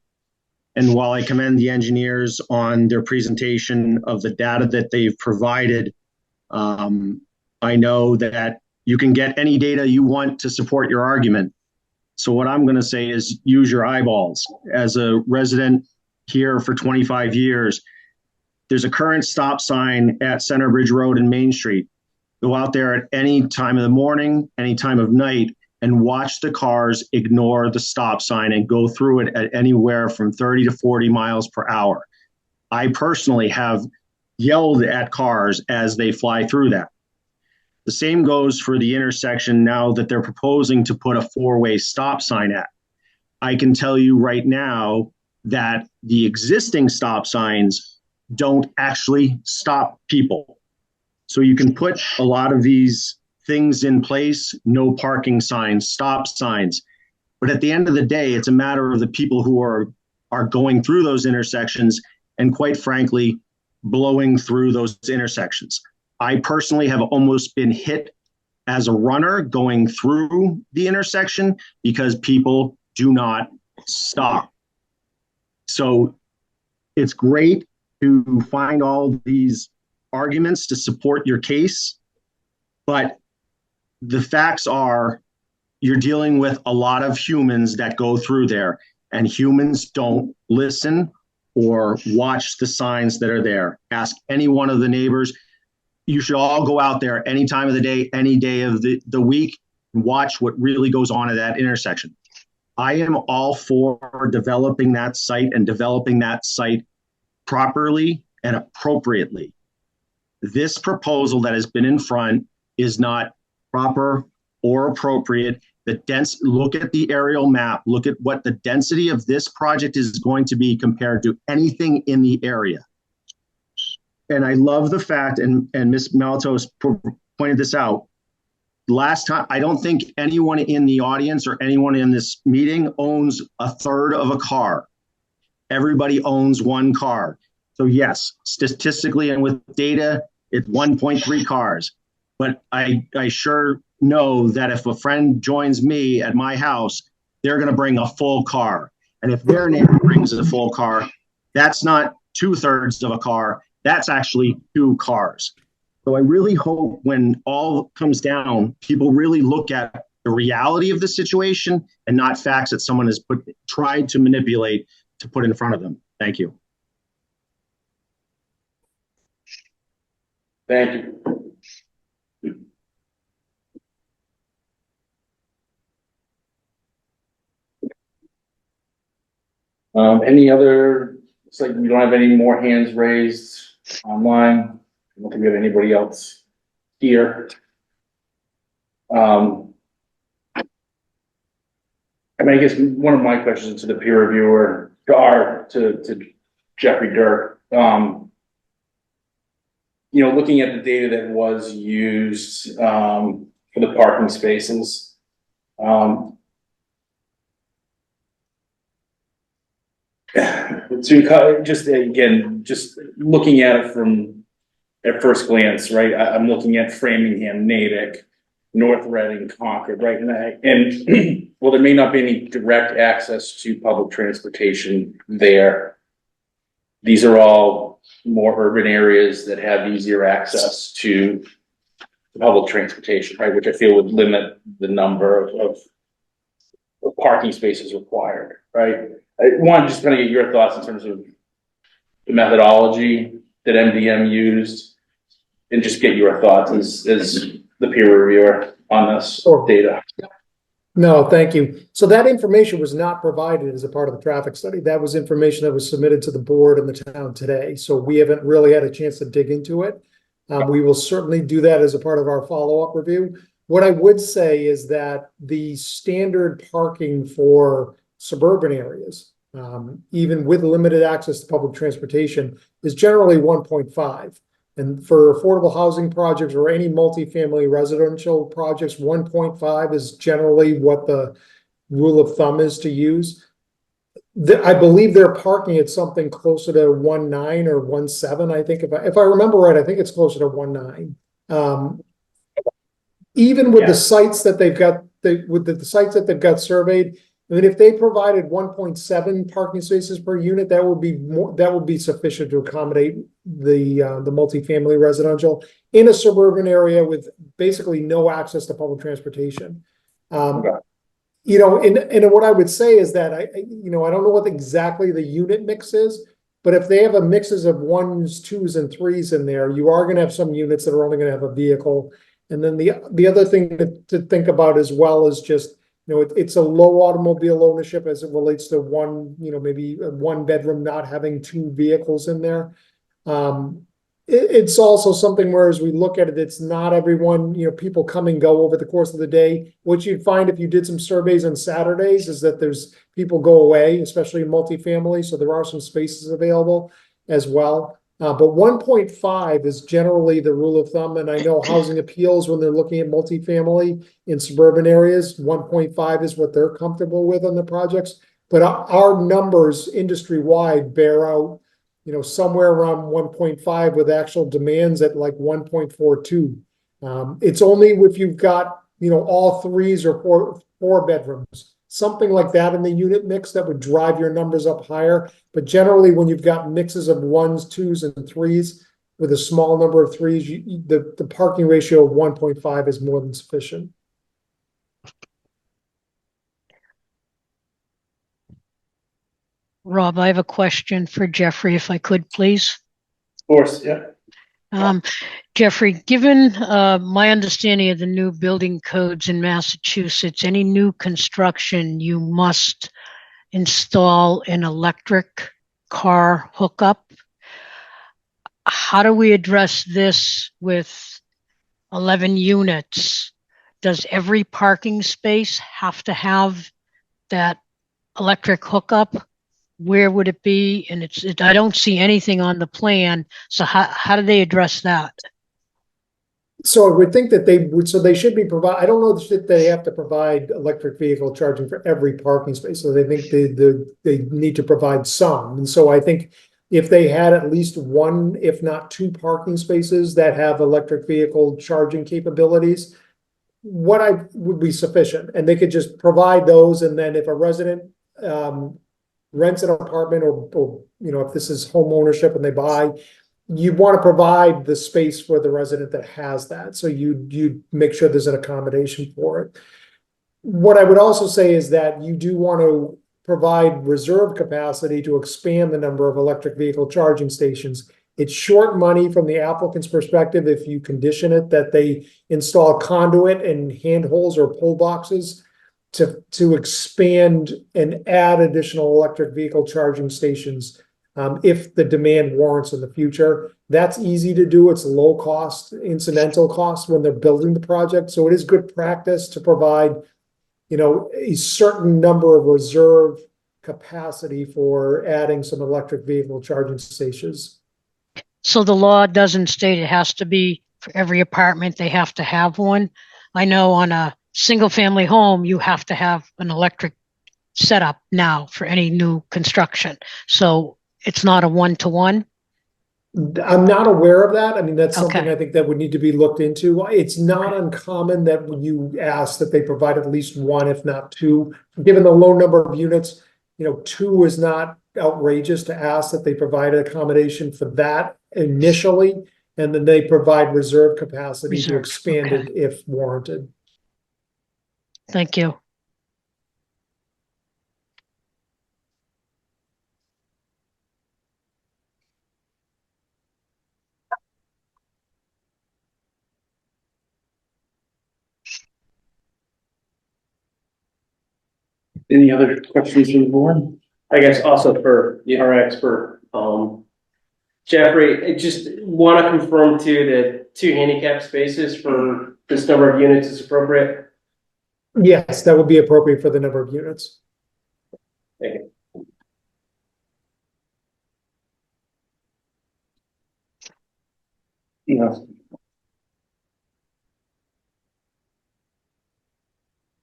And while I commend the engineers on their presentation of the data that they've provided, I know that you can get any data you want to support your argument. So what I'm going to say is use your eyeballs. As a resident here for 25 years, there's a current stop sign at Center Bridge Road and Main Street. Go out there at any time of the morning, any time of night, and watch the cars ignore the stop sign and go through it at anywhere from 30 to 40 miles per hour. I personally have yelled at cars as they fly through that. The same goes for the intersection now that they're proposing to put a four-way stop sign at. I can tell you right now that the existing stop signs don't actually stop people. So you can put a lot of these things in place, no parking signs, stop signs. But at the end of the day, it's a matter of the people who are going through those intersections and, quite frankly, blowing through those intersections. I personally have almost been hit as a runner going through the intersection because people do not stop. So it's great to find all these arguments to support your case, but the facts are you're dealing with a lot of humans that go through there, and humans don't listen or watch the signs that are there. Ask any one of the neighbors. You should all go out there any time of the day, any day of the week, and watch what really goes on at that intersection. I am all for developing that site and developing that site properly and appropriately. This proposal that has been in front is not proper or appropriate. Look at the aerial map, look at what the density of this project is going to be compared to anything in the area. And I love the fact, and Ms. Malatos pointed this out, last time, I don't think anyone in the audience or anyone in this meeting owns a third of a car. Everybody owns one car. So yes, statistically and with data, it's 1.3 cars. But I sure know that if a friend joins me at my house, they're going to bring a full car. And if their neighbor brings a full car, that's not 2/3 of a car. That's actually 2 cars. So I really hope when all comes down, people really look at the reality of the situation and not facts that someone has tried to manipulate to put in front of them. Thank you. Thank you. Any other, it's like we don't have any more hands raised online. I don't think we have anybody else here. I mean, I guess one of my questions to the peer reviewer, to Jeffrey Dirk, you know, looking at the data that was used, for the parking spaces, so just again, just looking at it at first glance, right? I'm looking at Framingham, Natick, North Reading, Concord, right? And well, there may not be any direct access to public transportation there. These are all more urban areas that have easier access to public transportation, right? Which I feel would limit the number of parking spaces required, right? I want to just kind of get your thoughts in terms of the methodology that MDM used, and just get your thoughts as the peer reviewer on this data. No, thank you. So that information was not provided as a part of the traffic study. That was information that was submitted to the board and the town today. So we haven't really had a chance to dig into it. We will certainly do that as a part of our follow-up review. What I would say is that the standard parking for suburban areas, even with limited access to public transportation, is generally 1.5. And for affordable housing projects or any multifamily residential projects, 1.5 is generally what the rule of thumb is to use. I believe they're parking at something closer to 1.9 or 1.7. I think if I remember right, I think it's closer to 1.9. Even with the sites that they've got, with the sites that they've got surveyed, I mean, if they provided 1.7 parking spaces per unit, that would be sufficient to accommodate the multifamily residential in a suburban area with basically no access to public transportation. You know, and what I would say is that I don't know what exactly the unit mix is, but if they have a mixes of 1s, 2s, and 3s in there, you are going to have some units that are only going to have a vehicle. And then the other thing to think about as well is just, it's a low automobile ownership as it relates to maybe a 1-bedroom not having 2 vehicles in there. It's also something where as we look at it, it's not everyone, people come and go over the course of the day. What you'd find if you did some surveys on Saturdays is that there's people go away, especially in multifamily. So there are some spaces available as well. But 1.5 is generally the rule of thumb. And I know Housing Appeals, when they're looking at multifamily in suburban areas, 1.5 is what they're comfortable with on the projects. But our numbers industry-wide bear out, somewhere around 1.5 with actual demands at like 1.42. It's only if you've got, all 3s or 4 bedrooms, something like that in the unit mix that would drive your numbers up higher. But generally, when you've got mixes of 1s, 2s, and 3s with a small number of 3s, the parking ratio of 1.5 is more than sufficient. Rob, I have a question for Jeffrey, if I could, please. Of course, yeah. Jeffrey, given my understanding of the new building codes in Massachusetts, any new construction, you must install an electric car hookup. How do we address this with 11 units? Does every parking space have to have that electric hookup? Where would it be? And I don't see anything on the plan. So how do they address that? So I would think that they should be provide. I don't know that they have to provide electric vehicle charging for every parking space. So they think they need to provide some. And so I think if they had at least one, if not two parking spaces that have electric vehicle charging capabilities, what I would be sufficient, and they could just provide those, and then if a resident rents an apartment or if this is home ownership and they buy, you want to provide the space for the resident that has that. So you make sure there's an accommodation for it. What I would also say is that you do want to provide reserve capacity to expand the number of electric vehicle charging stations. It's short money from the applicant's perspective if you condition it that they install conduit and handholds or pull boxes to expand and add additional electric vehicle charging stations if the demand warrants in the future. That's easy to do. It's low cost, incidental cost when they're building the project. So it is good practice to provide, a certain number of reserve capacity for adding some electric vehicle charging stations. So the law doesn't state it has to be for every apartment, they have to have one. I know on a single family home, you have to have an electric setup now for any new construction. So it's not a one-to-one. I'm not aware of that. I mean, that's something Okay. I think that would need to be looked into. It's not uncommon that when you ask that they provide at least one, if not two. Given the low number of units, two is not outrageous to ask that they provide accommodation for that initially, and then they provide reserve capacity to expand it if warranted. Thank you. Any other questions from the board? I guess also for our expert, Jeffrey, I just want to confirm too that 2 handicap spaces for this number of units is appropriate. Yes, that would be appropriate for the number of units. Thank you. Yeah.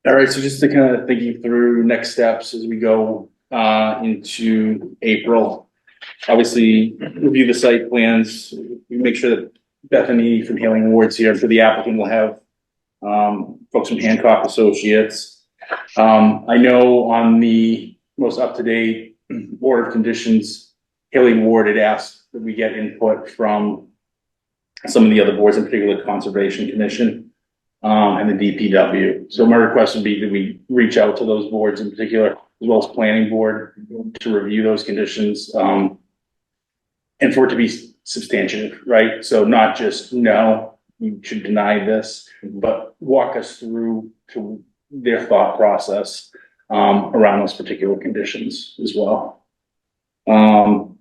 All right, so just to kind of thinking through next steps as we go into April. Obviously, review the site plans, make sure that Bethany from Healing Awards here for the applicant will have folks from Hancock Associates. I know on the most up-to-date order of conditions, Healing Ward had asked that we get input from some of the other boards, in particular the Conservation Commission and the DPW. So my request would be that we reach out to those boards in particular, as well as Planning Board, to review those conditions and for it to be substantive, right? So not just, no, you should deny this, but walk us through to their thought process around those particular conditions as well. And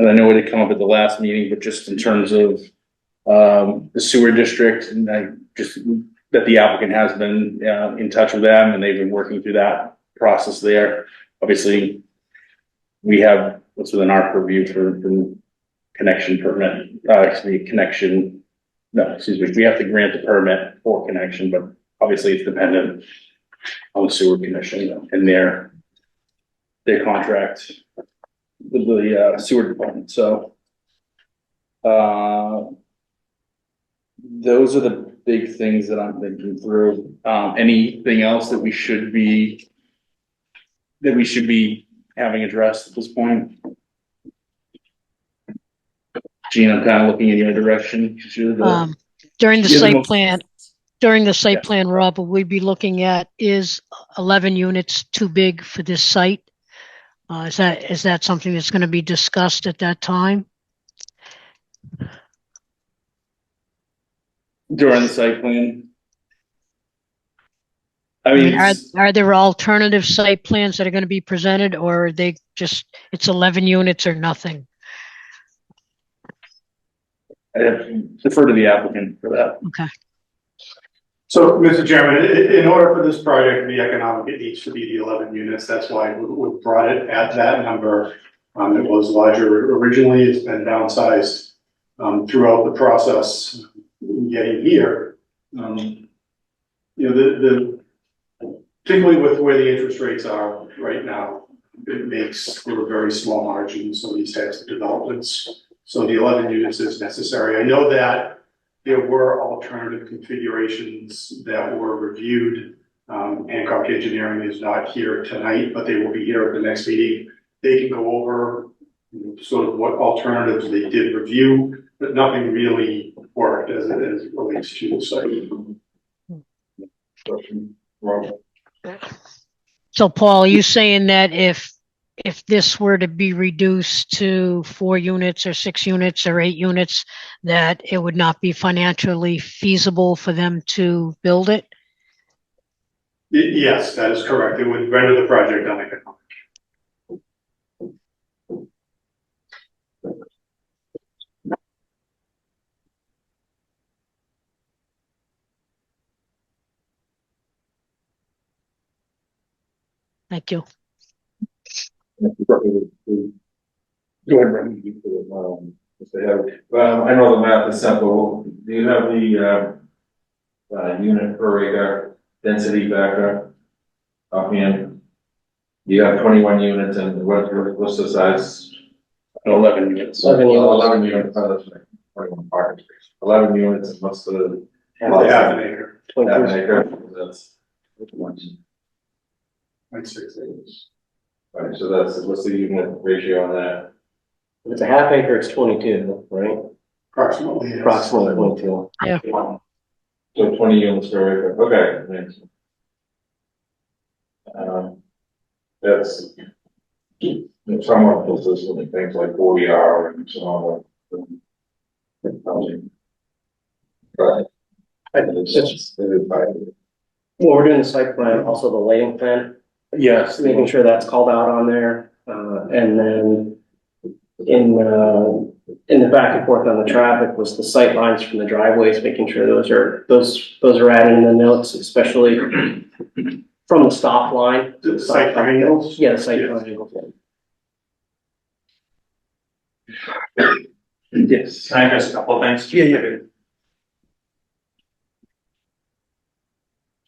I know it had come up at the last meeting, but just in terms of the sewer district, and I just that the applicant has been in touch with them and they've been working through that process there. Obviously, we have what's within our purview for connection permit, we have to grant the permit for connection, but obviously it's dependent on the sewer commission and their contract with the sewer department. So those are the big things that I'm thinking through. Anything else that we should be having addressed at this point? Gene, I'm kind of looking in your direction. During the site plan, Rob, will we be looking at, is 11 units too big for this site? Is that something that's going to be discussed at that time? During the site plan? I mean, are there alternative site plans that are going to be presented, or are they just, it's 11 units or nothing? I have to defer to the applicant for that. Okay. So, Mr. Chairman, in order for this project to be economic, it needs to be the 11 units. That's why we brought it at that number. It was larger originally. It's been downsized throughout the process getting here. Particularly with where the interest rates are right now, it makes for a very small margins on these types of developments. So the 11 units is necessary. I know that there were alternative configurations that were reviewed. Hancock Engineering is not here tonight, but they will be here at the next meeting. They can go over sort of what alternatives they did review, but nothing really worked as it relates to the site. So Paul, are you saying that if this were to be reduced to 4 units or 6 units or 8 units, that it would not be financially feasible for them to build it? Yes, that is correct. It would render the project uneconomic. Thank you. Go ahead, Brandon. I know the math is simple. Do you have the unit per acre density factor offhand? You have 21 units, and what's the size? 11 units. 11 units. 11 units. 21 parking spaces. 11 units, and what's the Half an acre. half an acre? That's 0.6 acres. right. So that's what's the unit ratio on that? If it's a half acre, it's 22, right? Approximately. Yes. Approximately 22. Yeah. So 20 units per acre. Okay. Thanks. That's somewhat consistent with things like 40R and so on. Right. Well, we're doing the site plan, also the lighting plan. Yes. Making sure that's called out on there, and then in the back and forth on the traffic was the sight lines from the driveways, making sure those are added in the notes, especially from the stop line. The site triangles? Yeah, the site triangles. Yes. Can I address a couple of things? Yeah.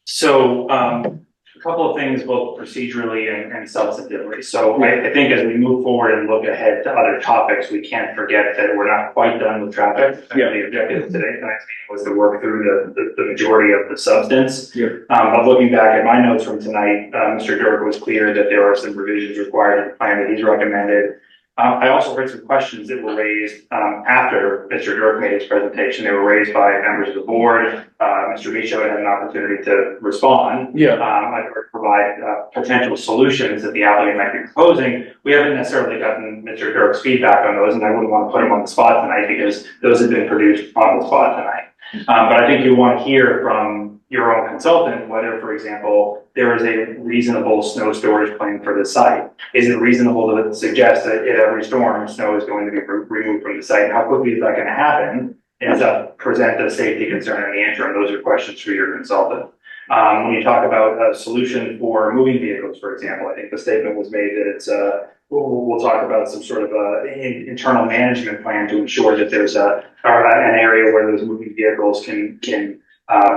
So, a couple of things, both procedurally and substantively. So I think as we move forward and look ahead to other topics, we can't forget that we're not quite done with traffic. Yeah. The objective of tonight's meeting was to work through the majority of the substance. Yeah. But looking back at my notes from tonight, Mr. Dirk was clear that there are some revisions required in the plan that he's recommended. I also heard some questions that were raised after Mr. Dirk made his presentation. They were raised by members of the board. Mr. Michaud had an opportunity to respond. Yeah. Or provide potential solutions that the applicant might be proposing. We haven't necessarily gotten Mr. Dirk's feedback on those, and I wouldn't want to put him on the spot tonight because those have been produced on the spot tonight. But I think you want to hear from your own consultant whether, for example, there is a reasonable snow storage plan for the site. Is it reasonable to suggest that at every storm, snow is going to be removed from the site? How quickly is that going to happen? And does that present a safety concern in the interim? Those are questions for your consultant. When you talk about a solution for moving vehicles, for example, I think the statement was made that it's we'll talk about some sort of internal management plan to ensure that there's an area where those moving vehicles can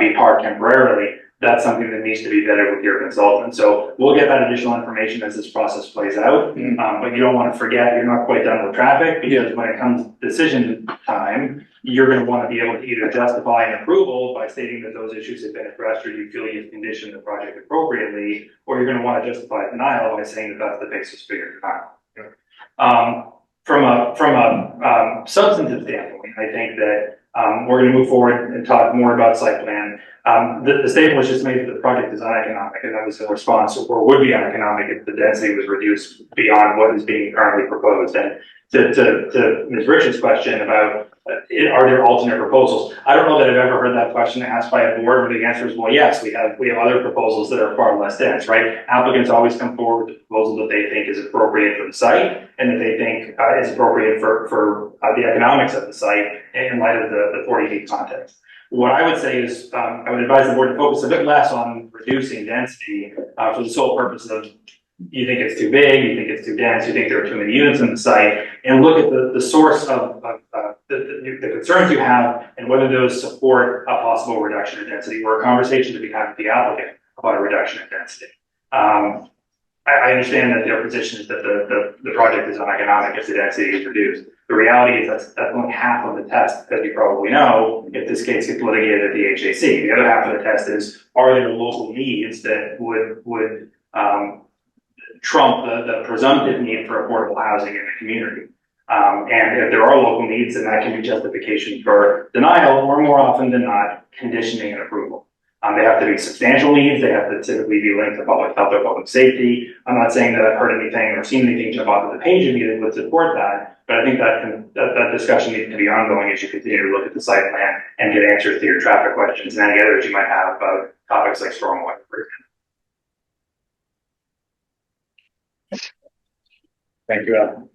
be parked temporarily. That's something that needs to be vetted with your consultant. So we'll get that additional information as this process plays out. But you don't want to forget you're not quite done with traffic, because when it comes to decision time, you're going to want to be able to either justify an approval by stating that those issues have been addressed or you feel you've conditioned the project appropriately, or you're going to want to justify denial by saying that that's the basis for your denial. From a substantive standpoint, I think that we're going to move forward and talk more about site plan. The statement was just made that the project is uneconomic, and that was in response, or would be uneconomic if the density was reduced beyond what is being currently proposed. And to Ms. Rich's question about are there alternate proposals? I don't know that I've ever heard that question asked by a board where the answer is, well, yes, we have other proposals that are far less dense, right? Applicants always come forward with the proposal that they think is appropriate for the site and that they think is appropriate for the economics of the site in light of the 40B context. What I would say is I would advise the board to focus a bit less on reducing density for the sole purpose of you think it's too big, you think it's too dense, you think there are too many units in the site, and look at the source of the concerns you have and whether those support a possible reduction in density or a conversation to be had with the applicant about a reduction in density. I I understand that their position is that the project is uneconomic if the density is reduced. The reality is that's only half of the test, as you probably know, if this case gets litigated at the HAC. The other half of the test is, are there local needs that would trump the presumptive need for affordable housing in the community? And if there are local needs, then that can be justification for denial, or more often than not, conditioning an approval. They have to be substantial needs. They have to typically be linked to public health or public safety. I'm not saying that I've heard anything or seen anything jump off of the page of me that would support that, but I think that discussion needs to be ongoing as you continue to look at the site plan and get answers to your traffic questions and any others you might have about topics like stormwater, for example. Thank you, Al.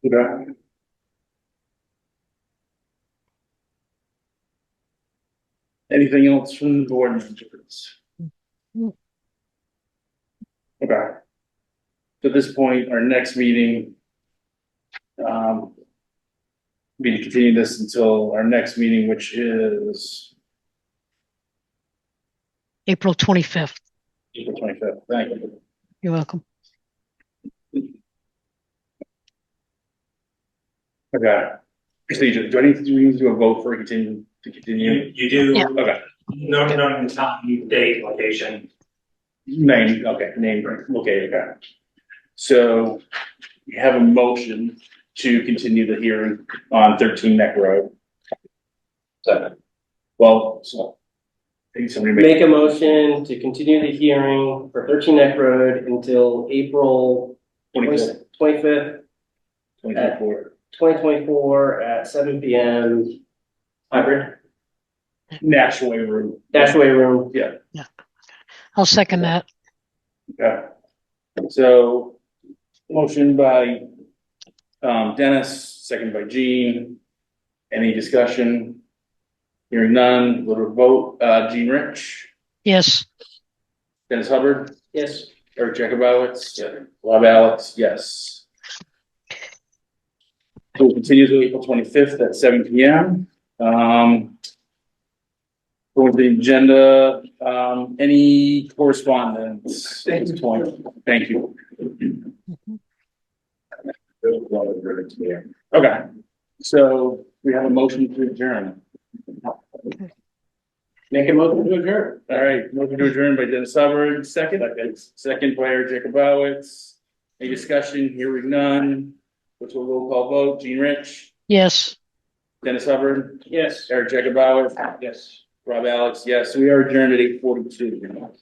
Okay. Anything else from the board members? Okay. So at this point, our next meeting, be to continue this until our next meeting, which is April 25th. April 25th. Thank you. You're welcome. Okay. Procedure. Do I need to do a vote for to continue? You do. Yeah. Okay. No, time, date, location. Name. Okay. Name. Okay. Okay. So we have a motion to continue the hearing on 13 Neck Road. Second. Well, so I think somebody Make a motion to continue the hearing for 13 Neck Road until April 25th, 25th, 2024. 2024 at 7 p.m. Hybrid. National Way Room. National Way Room. Yeah. I'll second that. Okay. So motion by Dennis, second by Gene. Any discussion? Hearing none, we'll vote. Gene Rich, Yes. Dennis Hubbard, Yes. Eric Jacobowitz, Rob Alex, yes. So we'll continue to April 25th at 7 p.m. For the agenda, any correspondence at this point? Thank you. Okay, so we have a motion to adjourn. Make a motion to adjourn. All right, motion to adjourn by Dennis Hubbard, second by Eric Jacobowitz. Any discussion? Hearing none. What's a roll call vote? Gene Rich, Yes. Dennis Hubbard, Yes. Eric Jacobowitz, Yes. Rob Alex, yes. We are adjourned at 8:42.